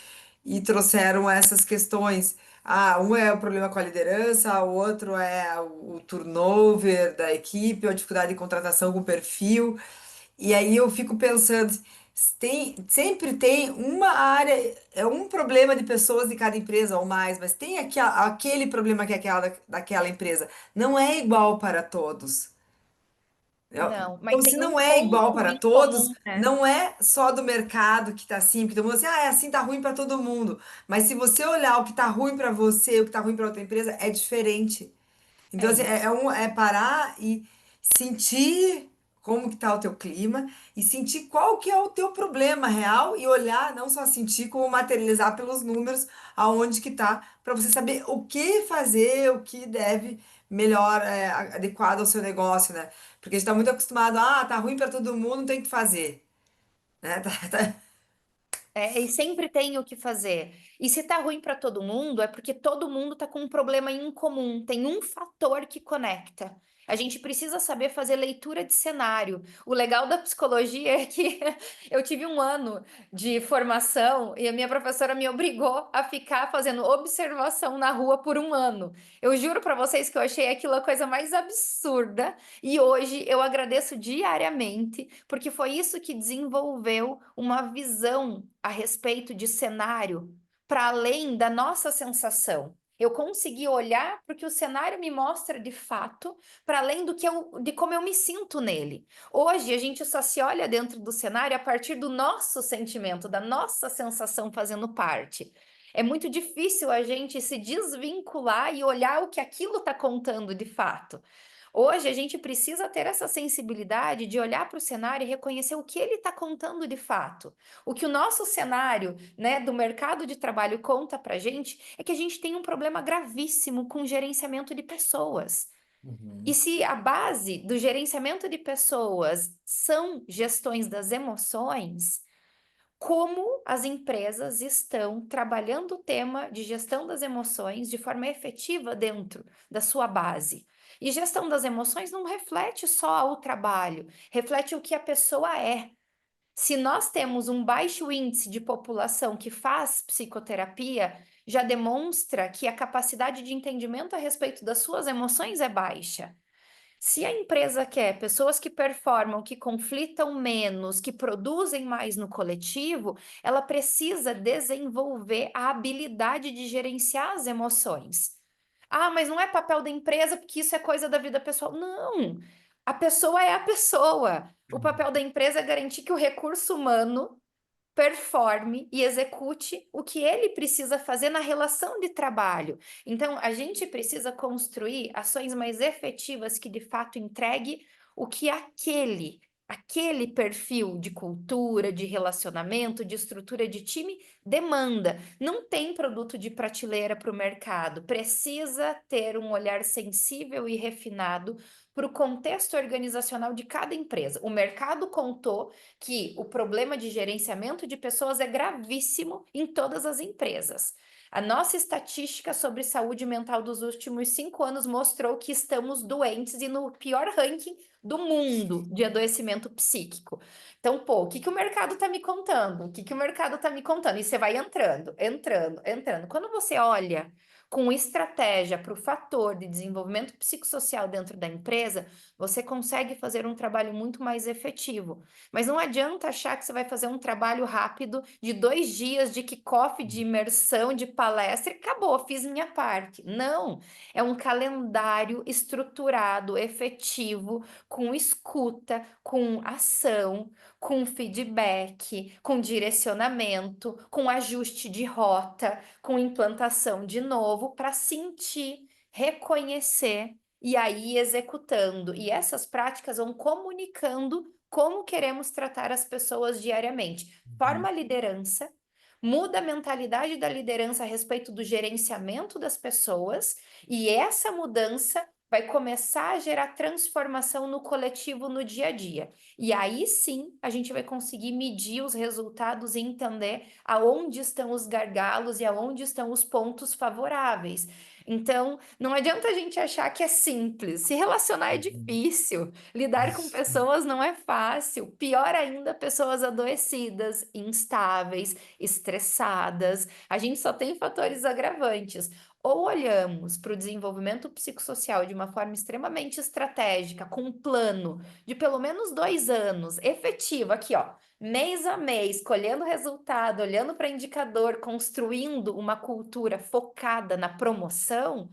e trouxeram essas questões. Ah, um é o problema com a liderança, o outro é o turnover da equipe, a dificuldade de contratação com perfil. E aí eu fico pensando, sempre tem uma área, é um problema de pessoas de cada empresa ou mais, mas tem aquele problema que é daquela empresa. Não é igual para todos. Não, Então, mas se tem um não é igual ponto para em todos, comum, né? não é só do mercado que tá assim, porque todo mundo assim, ah, é assim, tá ruim para todo mundo. Mas se você olhar o que tá ruim para você, o que tá ruim para outra empresa, é diferente. É Então, assim, isso. é parar e sentir como que tá o teu clima e sentir qual que é o teu problema real e olhar, não só sentir, como materializar pelos números aonde que tá, para você saber o que fazer, o que deve melhor, adequado ao seu negócio, né? Porque a gente tá muito acostumado, ah, tá ruim para todo mundo, tem que fazer, né? É, e sempre tem o que fazer. E se tá ruim para todo mundo, é porque todo mundo tá com um problema em comum. Tem um fator que conecta. A gente precisa saber fazer leitura de cenário. O legal da psicologia é que eu tive um ano de formação e a minha professora me obrigou a ficar fazendo observação na rua por um ano. Eu juro para vocês que eu achei aquilo a coisa mais absurda e hoje eu agradeço diariamente, porque foi isso que desenvolveu uma visão a respeito de cenário para além da nossa sensação. Eu consegui olhar porque o cenário me mostra de fato, para além de como eu me sinto nele. Hoje a gente só se olha dentro do cenário a partir do nosso sentimento, da nossa sensação fazendo parte. É muito difícil a gente se desvincular e olhar o que aquilo está contando de fato. Hoje a gente precisa ter essa sensibilidade de olhar para o cenário e reconhecer o que ele está contando de fato. O que o nosso cenário, né, do mercado de trabalho conta para a gente é que a gente tem um problema gravíssimo com gerenciamento de pessoas. E Uhum, se a base do gerenciamento de pessoas são gestões das emoções, como as empresas estão trabalhando o tema de gestão das emoções de forma efetiva dentro da sua base. E gestão das emoções não reflete só o trabalho, reflete o que a pessoa é. Se nós temos um baixo índice de população que faz psicoterapia, já demonstra que a capacidade de entendimento a respeito das suas emoções é baixa. Se a empresa quer pessoas que performam, que conflitam menos, que produzem mais no coletivo, ela precisa desenvolver a habilidade de gerenciar as emoções. Ah, mas não é papel da empresa porque isso é coisa da vida pessoal. Não! A pessoa é a pessoa. O papel da empresa é garantir que o recurso humano performe e execute o que ele precisa fazer na relação de trabalho. Então, a gente precisa construir ações mais efetivas que de fato entregue o que aquele perfil de cultura, de relacionamento, de estrutura de time demanda. Não tem produto de prateleira para o mercado. Precisa ter um olhar sensível e refinado para o contexto organizacional de cada empresa. O mercado contou que o problema de gerenciamento de pessoas é gravíssimo em todas as empresas. A nossa estatística sobre saúde mental dos últimos 5 anos mostrou que estamos doentes e no pior ranking do mundo de adoecimento psíquico. Então, pô, o que que o mercado está me contando? O que que o mercado está me contando? E você vai entrando, entrando, entrando. Quando você olha com estratégia para o fator de desenvolvimento psicossocial dentro da empresa, você consegue fazer um trabalho muito mais efetivo. Mas não adianta achar que você vai fazer um trabalho rápido de 2 dias de kickoff, de imersão, de palestra e acabou, fiz minha parte. Não, é um calendário estruturado, efetivo, com escuta, com ação, com feedback, com direcionamento, com ajuste de rota, com implantação de novo, para sentir, reconhecer e aí executando. E essas práticas vão comunicando como queremos tratar as pessoas diariamente. uhum, Forma a liderança, muda a mentalidade da liderança a respeito do gerenciamento das pessoas, e essa mudança vai começar a gerar transformação no coletivo no dia a dia. E aí sim a gente vai conseguir medir os resultados e entender aonde estão os gargalos e aonde estão os pontos favoráveis. Então, não adianta a gente achar que é simples. Se relacionar é Uhum. difícil. Lidar com pessoas não é fácil. Pior ainda, pessoas adoecidas, instáveis, estressadas. A gente só tem fatores agravantes. Ou olhamos para o desenvolvimento psicossocial de uma forma extremamente estratégica, com um plano de pelo menos 2 anos, efetivo, aqui, ó, mês a mês, colhendo resultado, olhando para indicador, construindo uma cultura focada na promoção.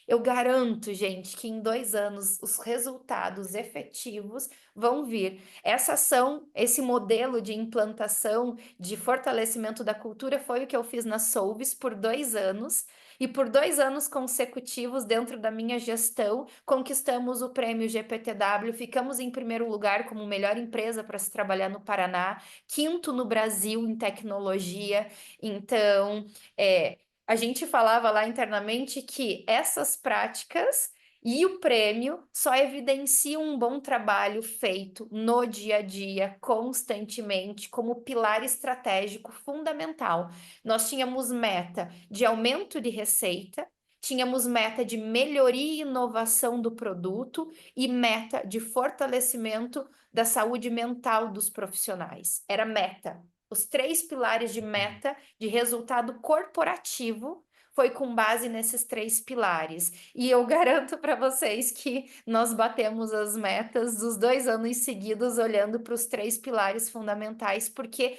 Eu garanto, gente, que em 2 anos os resultados efetivos vão vir. Essa ação, esse modelo de implantação, de fortalecimento da cultura, foi o que eu fiz na Solves por 2 anos. E por 2 anos consecutivos, dentro da minha gestão, conquistamos o prêmio GPTW, ficamos em primeiro lugar como melhor empresa para se trabalhar no Paraná, quinto no Brasil em tecnologia. Então, a gente falava lá internamente que essas práticas e o prêmio só evidenciam um bom trabalho feito no dia a dia, constantemente, como pilar estratégico fundamental. Nós tínhamos meta de aumento de receita, tínhamos meta de melhoria e inovação do produto e meta de fortalecimento da saúde mental dos profissionais. Era meta. Os 3 pilares de meta de resultado corporativo foi com base nesses 3 pilares. E eu garanto para vocês que nós batemos as metas dos 2 anos seguidos, olhando para os 3 pilares fundamentais, porque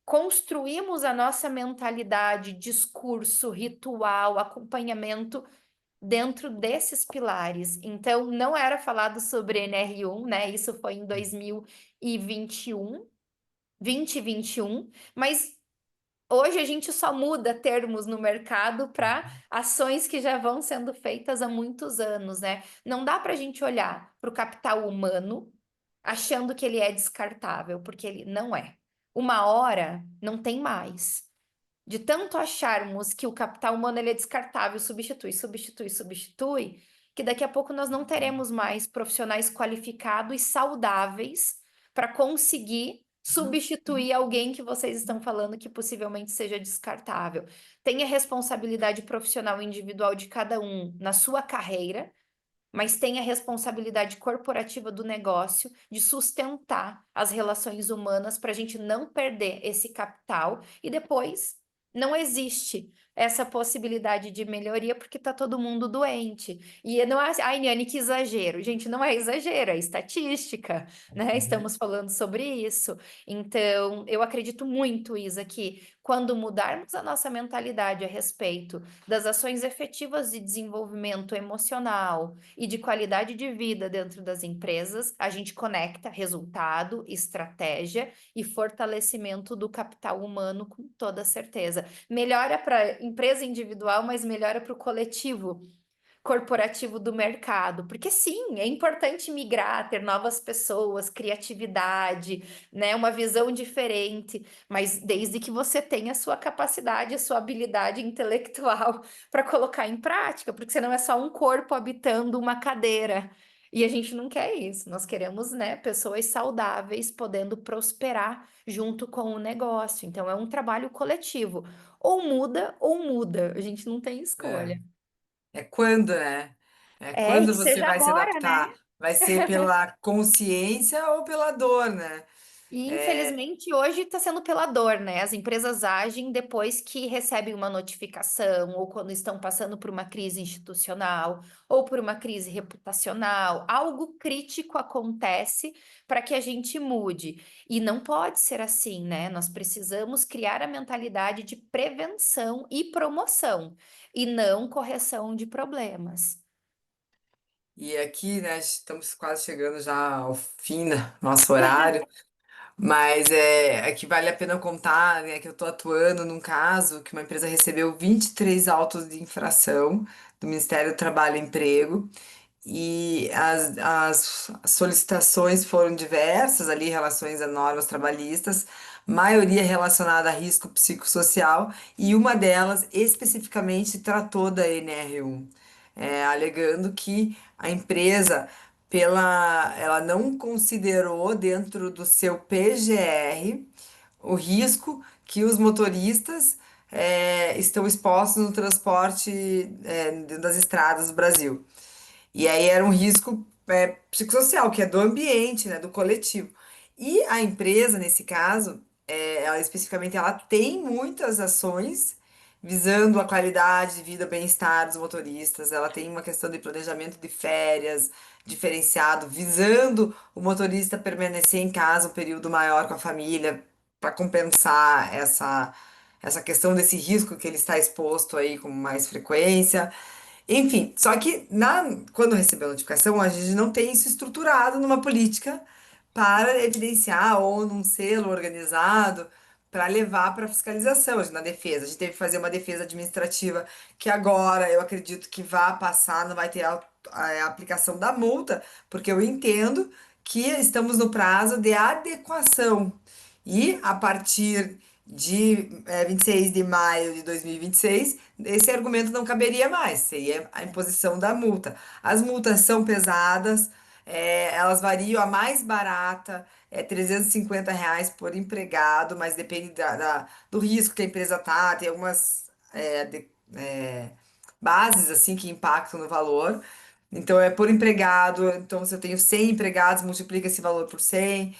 construímos a nossa mentalidade, discurso, ritual, acompanhamento dentro desses pilares. Então, não era falado sobre NR1, né? Isso foi em 2021, 2021, mas hoje a gente só muda termos no mercado para ações que já vão sendo feitas há muitos anos, né? Não dá para a gente olhar para o capital humano achando que ele é descartável, porque ele não é. Uma hora não tem mais. De tanto acharmos que o capital humano ele é descartável, substitui, substitui, substitui, que daqui a pouco nós não teremos mais profissionais qualificados e saudáveis para conseguir substituir alguém que vocês estão falando que possivelmente seja descartável. Tenha responsabilidade profissional individual de cada um na sua carreira, mas tem a responsabilidade corporativa do negócio de sustentar as relações humanas para a gente não perder esse capital e depois não existe essa possibilidade de melhoria porque está todo mundo doente. E não é, ai, Niane, que exagero. Gente, não é exagero, é estatística, né? Estamos falando sobre isso. Então, eu acredito muito, Isa, que quando mudarmos a nossa mentalidade a respeito das ações efetivas de desenvolvimento emocional, e de qualidade de vida dentro das empresas, a gente conecta resultado, estratégia e fortalecimento do capital humano com toda certeza. Melhora para empresa individual, mas melhora para o coletivo corporativo do mercado, porque sim, é importante migrar, ter novas pessoas, criatividade, né, uma visão diferente, mas desde que você tenha a sua capacidade, a sua habilidade intelectual para colocar em prática, porque senão é só um corpo habitando uma cadeira. E a gente não quer isso, nós queremos, né, pessoas saudáveis podendo prosperar junto com o negócio. Então é um trabalho coletivo. Ou muda, a gente não tem É, escolha. é quando, né? É É, quando e você seja vai se agora, adaptar. né? Vai ser pela consciência ou pela dor, né? E É, infelizmente hoje está sendo pela dor, né? As empresas agem depois que recebem uma notificação, ou quando estão passando por uma crise institucional, ou por uma crise reputacional. Algo crítico acontece para que a gente mude. E não pode ser assim, né? Nós precisamos criar a mentalidade de prevenção e promoção, e não correção de problemas. e aqui, né, estamos quase chegando já ao fim do nosso horário. Mas aqui vale a pena contar, né, que eu estou atuando num caso que uma empresa recebeu 23 autos de infração do Ministério do Trabalho e Emprego e as solicitações foram diversas ali, em relações a normas trabalhistas, maioria relacionada a risco psicossocial, e uma delas especificamente tratou da NR1, alegando que a empresa, ela não considerou dentro do seu PGR o risco que os motoristas estão expostos no transporte dentro das estradas do Brasil. E aí era um risco psicossocial, que é do ambiente, né, do coletivo. E a empresa, nesse caso, ela especificamente, ela tem muitas ações visando a qualidade de vida, o bem-estar dos motoristas. Ela tem uma questão de planejamento de férias diferenciado, visando o motorista permanecer em casa um período maior com a família, para compensar essa questão desse risco que ele está exposto aí com mais frequência. Enfim, só que quando recebeu a notificação, a gente não tem isso estruturado numa política para evidenciar ou num selo organizado para levar para fiscalização, na defesa. A gente teve que fazer uma defesa administrativa que agora eu acredito que vai passar, não vai ter a aplicação da multa, porque eu entendo que estamos no prazo de adequação. E a partir de 26 de maio de 2026, esse argumento não caberia mais, seria a imposição da multa. As multas são pesadas, elas variam, a mais barata é R$ 350 por empregado, mas depende do risco que a empresa tá, tem algumas bases assim que impactam no valor. Então é por empregado, então se eu tenho 100 empregados, multiplica esse valor por 100.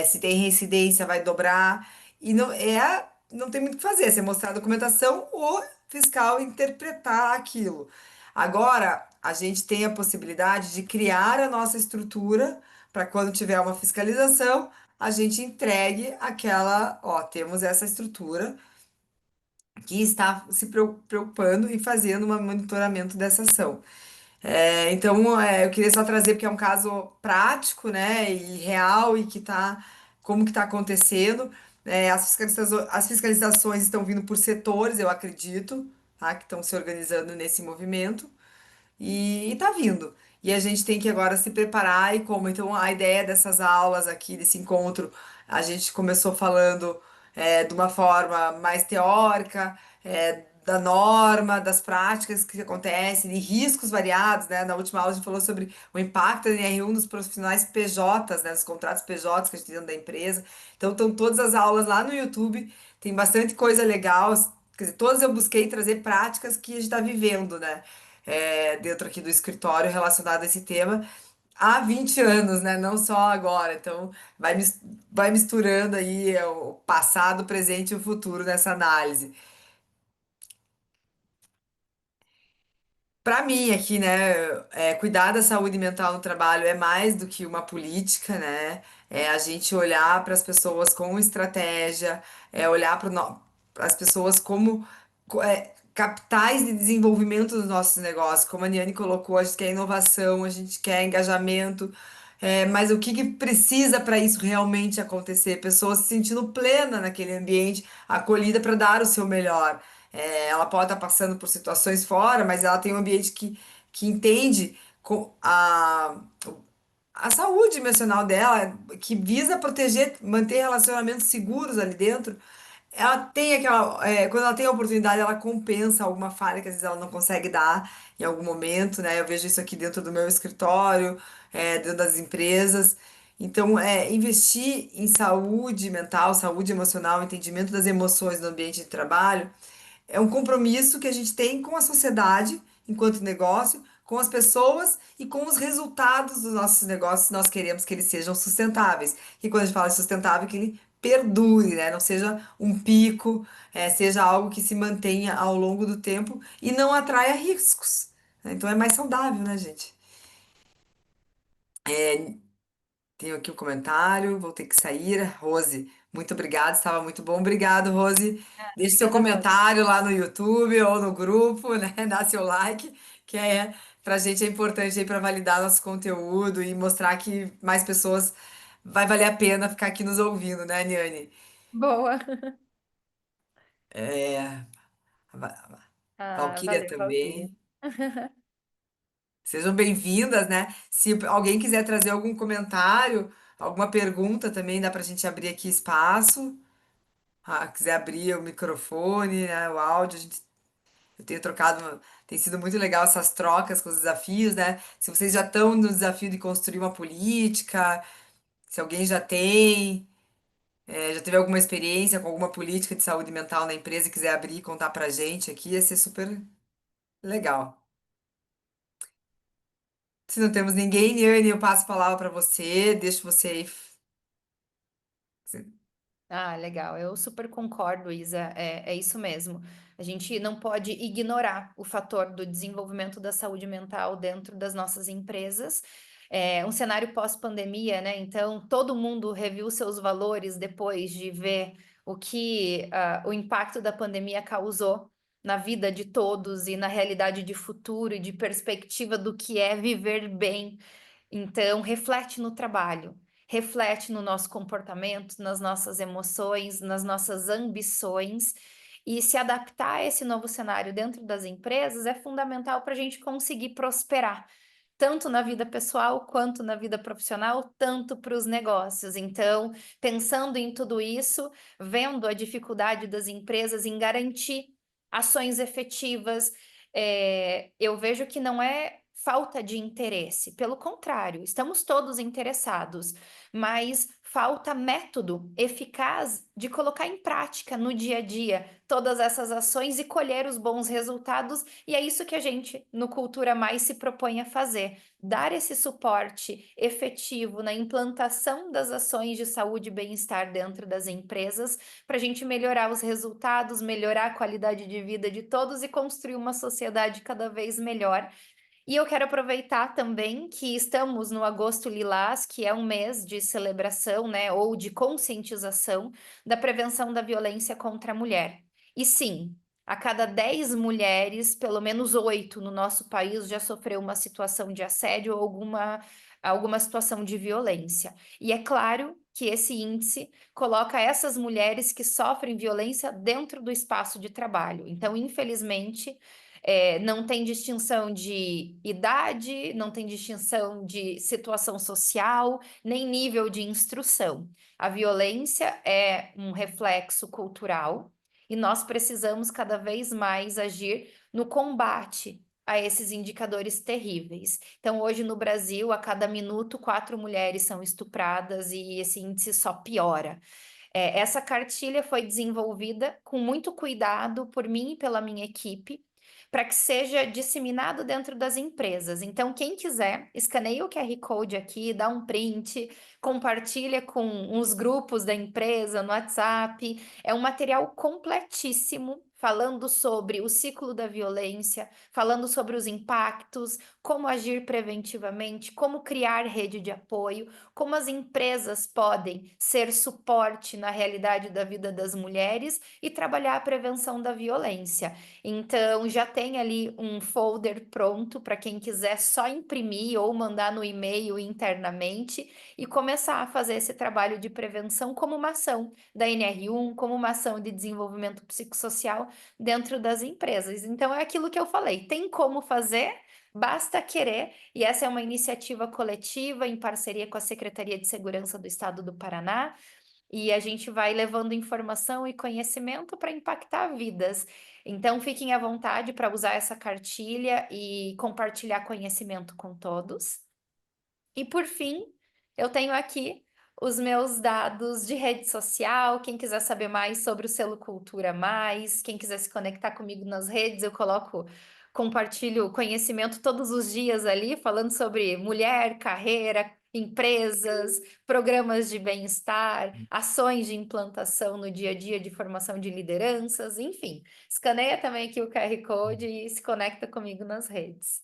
Se tem reincidência, vai dobrar. E não tem muito o que fazer, você mostrar a documentação, o fiscal interpretar aquilo. Agora, a gente tem a possibilidade de criar a nossa estrutura para quando tiver uma fiscalização, a gente entregue aquela, ó, temos essa estrutura que está se preocupando e fazendo um monitoramento dessa ação. Então, eu queria só trazer porque é um caso prático, né, e real e como que tá acontecendo. As fiscalizações estão vindo por setores, eu acredito, tá, que estão se organizando nesse movimento. E tá vindo. E a gente tem que agora se preparar e como. Então, a ideia dessas aulas aqui, desse encontro, a gente começou falando de uma forma mais teórica, da norma, das práticas que acontecem, de riscos variados, né? Na última aula a gente falou sobre o impacto da NR1 nos profissionais PJs, né? Nos contratos PJs que a gente tem dentro da empresa. Então, estão todas as aulas lá no YouTube, tem bastante coisa legal. Quer dizer, todas eu busquei trazer práticas que a gente está vivendo, né? Dentro aqui do escritório relacionado a esse tema há 20 anos, né? Não só agora. Então, vai misturando aí o passado, o presente e o futuro nessa análise. Para mim, aqui, né, cuidar da saúde mental no trabalho é mais do que uma política, né? É a gente olhar para as pessoas com estratégia, olhar para as pessoas como capitais de desenvolvimento dos nossos negócios. Como a Niane colocou, a gente quer inovação, a gente quer engajamento, mas o que que precisa para isso realmente acontecer? Pessoas se sentindo plena naquele ambiente, acolhida para dar o seu melhor. Ela pode estar passando por situações fora, mas ela tem um ambiente que entende a saúde emocional dela, que visa proteger, manter relacionamentos seguros ali dentro. Ela tem aquela. Quando ela tem a oportunidade, ela compensa alguma falha que às vezes ela não consegue dar em algum momento, né? Eu vejo isso aqui dentro do meu escritório, dentro das empresas. Então, investir em saúde mental, saúde emocional, entendimento das emoções no ambiente de trabalho é um compromisso que a gente tem com a sociedade, enquanto negócio, com as pessoas e com os resultados dos nossos negócios. Nós queremos que eles sejam sustentáveis. E quando a gente fala de sustentável, que ele perdure, né? Não seja um pico, seja algo que se mantenha ao longo do tempo e não atraia riscos, né? Então é mais saudável, né, gente? Tenho aqui um comentário, vou ter que sair. Rose, muito obrigada, estava muito bom. Obrigado, Rose. Deixe seu Obrigada, Rosa. comentário lá no YouTube ou no grupo, né? Dá seu like, que pra gente é importante aí para validar nosso conteúdo e mostrar que mais pessoas vai valer a pena ficar aqui nos ouvindo, né, Niane? Boa. É, Va- Ah, Valquíria valeu, Valquíria. também. Sejam bem-vindas, né? Se alguém quiser trazer algum comentário, alguma pergunta também, dá pra gente abrir aqui espaço. quiser abrir o microfone, né, o áudio, eu tenho trocado, tem sido muito legal essas trocas com os desafios, né? Se vocês já estão no desafio de construir uma política, se alguém já tem, já teve alguma experiência com alguma política de saúde mental na empresa e quiser abrir e contar pra gente aqui, ia ser super legal. Se não temos ninguém, Niane, eu passo a palavra para você, deixo você aí. Ah, legal. Eu super concordo, Isa. É isso mesmo. A gente não pode ignorar o fator do desenvolvimento da saúde mental dentro das nossas empresas. É um cenário pós-pandemia, né? Então, todo mundo reviu seus valores depois de ver o impacto da pandemia causou na vida de todos e na realidade de futuro e de perspectiva do que é viver bem. Então, reflete no trabalho, reflete no nosso comportamento, nas nossas emoções, nas nossas ambições. E se adaptar a esse novo cenário dentro das empresas é fundamental para a gente conseguir prosperar, tanto na vida pessoal quanto na vida profissional, tanto para os negócios. Então, pensando em tudo isso, vendo a dificuldade das empresas em garantir ações efetivas, eu vejo que não é falta de interesse, pelo contrário, estamos todos interessados, mas falta método eficaz de colocar em prática no dia a dia todas essas ações e colher os bons resultados, e é isso que a gente no Cultura Mais se propõe a fazer, dar esse suporte efetivo na implantação das ações de saúde e bem-estar dentro das empresas, para a gente melhorar os resultados, melhorar a qualidade de vida de todos e construir uma sociedade cada vez melhor. E eu quero aproveitar também que estamos no Agosto Lilás, que é um mês de celebração, né, ou de conscientização da prevenção da violência contra a mulher. E sim, a cada 10 mulheres, pelo menos 8 no nosso país já sofreu uma situação de assédio ou alguma situação de violência. E é claro que esse índice coloca essas mulheres que sofrem violência dentro do espaço de trabalho. Então, infelizmente, não tem distinção de idade, não tem distinção de situação social, nem nível de instrução. A violência é um reflexo cultural e nós precisamos cada vez mais agir no combate a esses indicadores terríveis. Então, hoje no Brasil, a cada minuto, 4 mulheres são estupradas e esse índice só piora. Essa cartilha foi desenvolvida com muito cuidado por mim e pela minha equipe, para que seja disseminado dentro das empresas. Então, quem quiser, escaneia o QR Code aqui, dá um print, compartilha com os grupos da empresa no WhatsApp. É um material completíssimo. Falando sobre o ciclo da violência, falando sobre os impactos, como agir preventivamente, como criar rede de apoio, como as empresas podem ser suporte na realidade da vida das mulheres e trabalhar a prevenção da violência. Então, já tem ali um folder pronto para quem quiser só imprimir ou mandar no e-mail internamente e começar a fazer esse trabalho de prevenção como uma ação da NR1, como uma ação de desenvolvimento psicossocial dentro das empresas. Então, é aquilo que eu falei: tem como fazer. Basta querer, e essa é uma iniciativa coletiva em parceria com a Secretaria de Segurança do Estado do Paraná, e a gente vai levando informação e conhecimento para impactar vidas. Então, fiquem à vontade para usar essa cartilha e compartilhar conhecimento com todos. E por fim, eu tenho aqui os meus dados de rede social. Quem quiser saber mais sobre o selo Cultura Mais, quem quiser se conectar comigo nas redes, eu compartilho conhecimento todos os dias ali, falando sobre mulher, carreira, empresas, programas de bem-estar, ações de implantação no dia a dia de formação de lideranças, enfim. Escaneia também aqui o QR Code e se conecta comigo nas redes.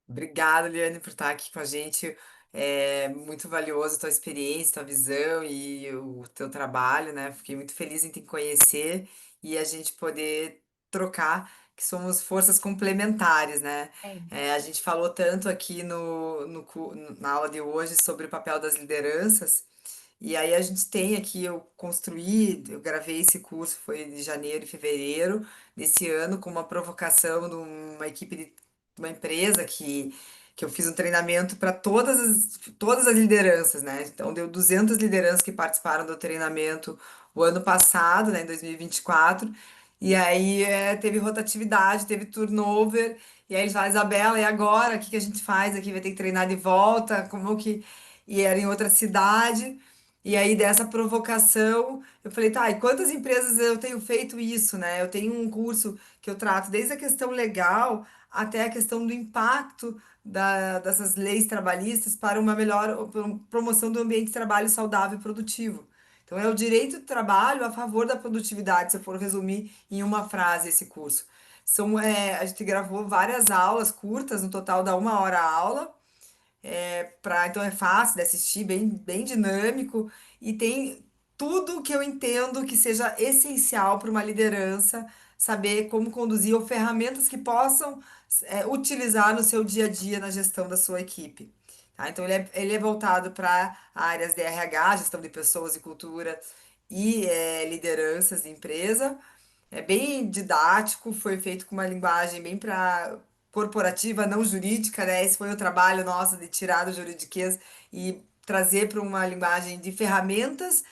Obrigada, Liane, por estar aqui com a gente. É muito valioso a tua experiência, tua visão e o teu trabalho, né? Fiquei muito feliz em te conhecer e a gente poder trocar, que somos forças complementares, né? É A gente falou tanto aqui na aula de hoje sobre o papel das lideranças, e aí a gente tem aqui, eu gravei esse curso, foi de janeiro e fevereiro desse ano, com uma provocação de uma equipe de uma empresa que que eu fiz um treinamento para todas as lideranças, né? Então, deu 200 lideranças que participaram do treinamento o ano passado, né, em 2024. E aí teve rotatividade, teve turnover. E aí eles falaram, Isabela, e agora? O que que a gente faz aqui? Vai ter que treinar de volta? Como que. E era em outra cidade. E aí, dessa provocação, eu falei, tá, e quantas empresas eu tenho feito isso, né? Eu tenho um curso que eu trato desde a questão legal até a questão do impacto dessas leis trabalhistas para uma melhor promoção do ambiente de trabalho saudável e produtivo. Então, é o direito do trabalho a favor da produtividade, se eu for resumir em uma frase esse curso. A gente gravou várias aulas curtas, no total dá 1 hora a aula, então é fácil de assistir, bem dinâmico e tem tudo que eu entendo que seja essencial para uma liderança saber como conduzir ou ferramentas que possam utilizar no seu dia a dia na gestão da sua equipe. Tá? Então ele é voltado para áreas de RH, gestão de pessoas e cultura e lideranças de empresa. É bem didático, foi feito com uma linguagem bem para corporativa, não jurídica, né? Esse foi o trabalho nosso de tirar do juridiquês e trazer para uma linguagem de ferramentas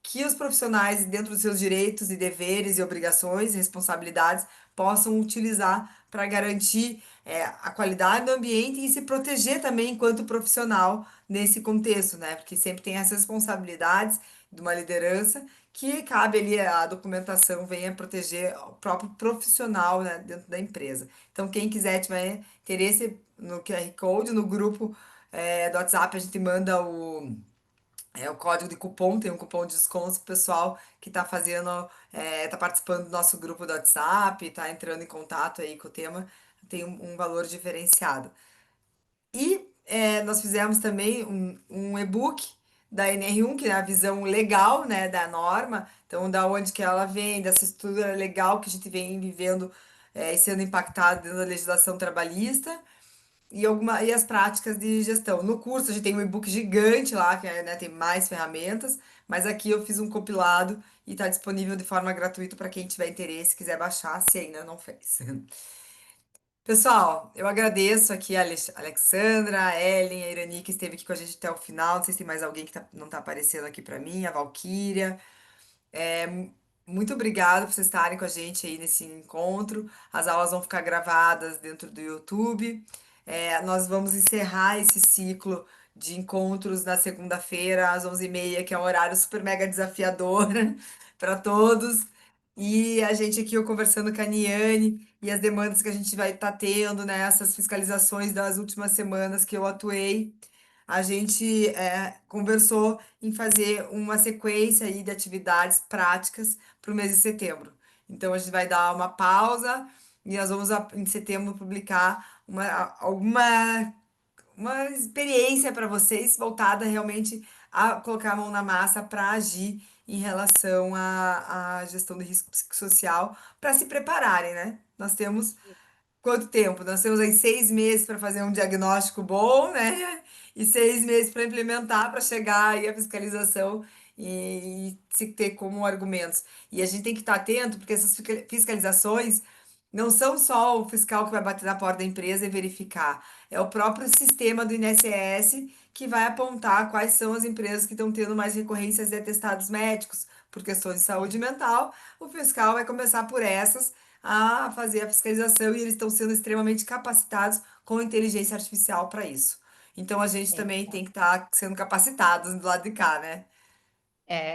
que os profissionais, dentro dos seus direitos e deveres e obrigações e responsabilidades, possam utilizar para garantir a qualidade do ambiente e se proteger também enquanto profissional nesse contexto, né? Porque sempre tem as responsabilidades de uma liderança que cabe ali a documentação venha proteger o próprio profissional, né, dentro da empresa. Então, quem quiser tiver interesse no QR Code, no grupo do WhatsApp, a gente manda o código de cupom, tem um cupom de desconto pro pessoal que tá tá participando do nosso grupo do WhatsApp, tá entrando em contato aí com o tema, tem um valor diferenciado. E nós fizemos também um e-book da NR1, que é a visão legal, né, da norma, então da onde que ela vem, dessa estrutura legal que a gente vem vivendo e sendo impactado dentro da legislação trabalhista e as práticas de gestão. No curso a gente tem um e-book gigante lá, que né, tem mais ferramentas, mas aqui eu fiz um compilado e está disponível de forma gratuita para quem tiver interesse, quiser baixar, se ainda não fez. Pessoal, eu agradeço aqui a Alexandra, a Ellen, a Irani, que esteve aqui com a gente até o final. Não sei se tem mais alguém que não está aparecendo aqui para mim, a Valquíria. Muito obrigada por vocês estarem com a gente aí nesse encontro. As aulas vão ficar gravadas dentro do YouTube. Nós vamos encerrar esse ciclo de encontros na segunda-feira, às 11h30, que é um horário super mega desafiador para todos. E a gente aqui, eu conversando com a Niane e as demandas que a gente vai estar tendo, né? Essas fiscalizações das últimas semanas que eu atuei. A gente conversou em fazer uma sequência aí de atividades práticas para o mês de setembro. Então, a gente vai dar uma pausa e nós vamos, em setembro, publicar uma experiência para vocês voltada realmente a colocar a mão na massa para agir em relação à gestão de risco psicossocial, para se prepararem, né? Nós temos quanto tempo? Nós temos aí 6 meses para fazer um diagnóstico bom, né? E 6 meses para implementar, para chegar aí à fiscalização e se ter como argumentos. E a gente tem que estar atento, porque essas fiscalizações não são só o fiscal que vai bater na porta da empresa e verificar, é o próprio sistema do INSS que vai apontar quais são as empresas que estão tendo mais recorrências de atestados médicos por questões de saúde mental. O fiscal vai começar por essas a fazer a fiscalização e eles estão sendo extremamente capacitados com inteligência artificial para isso. Então a gente É. também tem que estar sendo capacitados do lado de cá, né?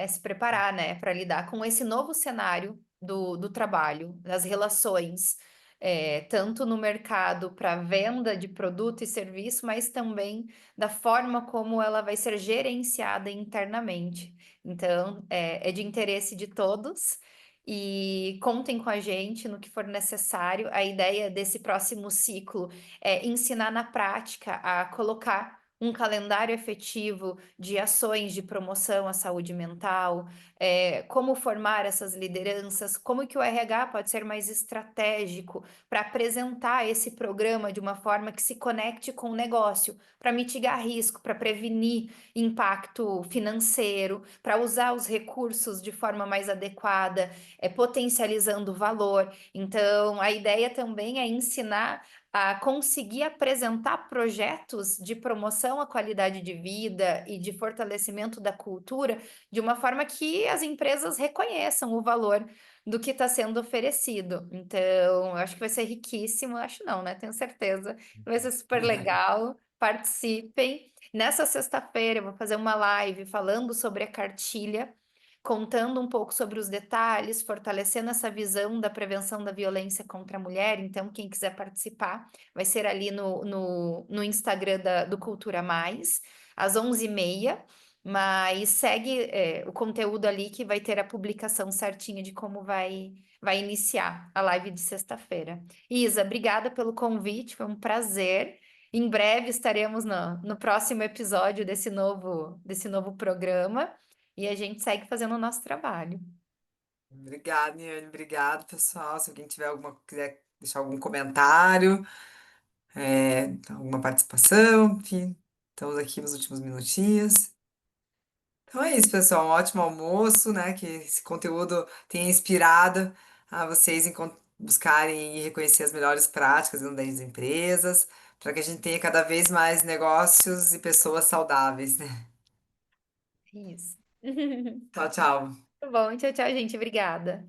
Se preparar, né, para lidar com esse novo cenário do trabalho, das relações, tanto no mercado para venda de produto e serviço, mas também da forma como ela vai ser gerenciada internamente. Então, é de interesse de todos. E contem com a gente no que for necessário. A ideia desse próximo ciclo é ensinar na prática a colocar um calendário efetivo de ações de promoção à saúde mental, como formar essas lideranças, como que o RH pode ser mais estratégico para apresentar esse programa de uma forma que se conecte com o negócio, para mitigar risco, para prevenir impacto financeiro, para usar os recursos de forma mais adequada, potencializando o valor. Então, a ideia também é ensinar a conseguir apresentar projetos de promoção à qualidade de vida e de fortalecimento da cultura de uma forma que as empresas reconheçam o valor do que está sendo oferecido. Então, eu acho que vai ser riquíssimo, acho não, né? Tenho certeza. Vai ser super legal. Participem. Nessa sexta-feira, eu vou fazer uma live falando sobre a cartilha, contando um pouco sobre os detalhes, fortalecendo essa visão da prevenção da violência contra a mulher. Então, quem quiser participar, vai ser ali no Instagram do Cultura Mais, às 11h30. Mas segue, o conteúdo ali que vai ter a publicação certinha de como vai iniciar a live de sexta-feira. Isa, obrigada pelo convite, foi um prazer. Em breve estaremos no próximo episódio desse novo programa e a gente segue fazendo o nosso trabalho. Obrigada, Niane. Obrigado, pessoal. Se alguém tiver quiser deixar algum comentário, alguma participação, enfim, estamos aqui nos últimos minutinhos. Então é isso, pessoal. Um ótimo almoço, né? Que esse conteúdo tenha inspirado a vocês buscarem e reconhecer as melhores práticas dentro das empresas, para que a gente tenha cada vez mais negócios e pessoas saudáveis, né? Isso. Tchau, tchau. Tá bom, tchau, tchau, gente. Obrigada.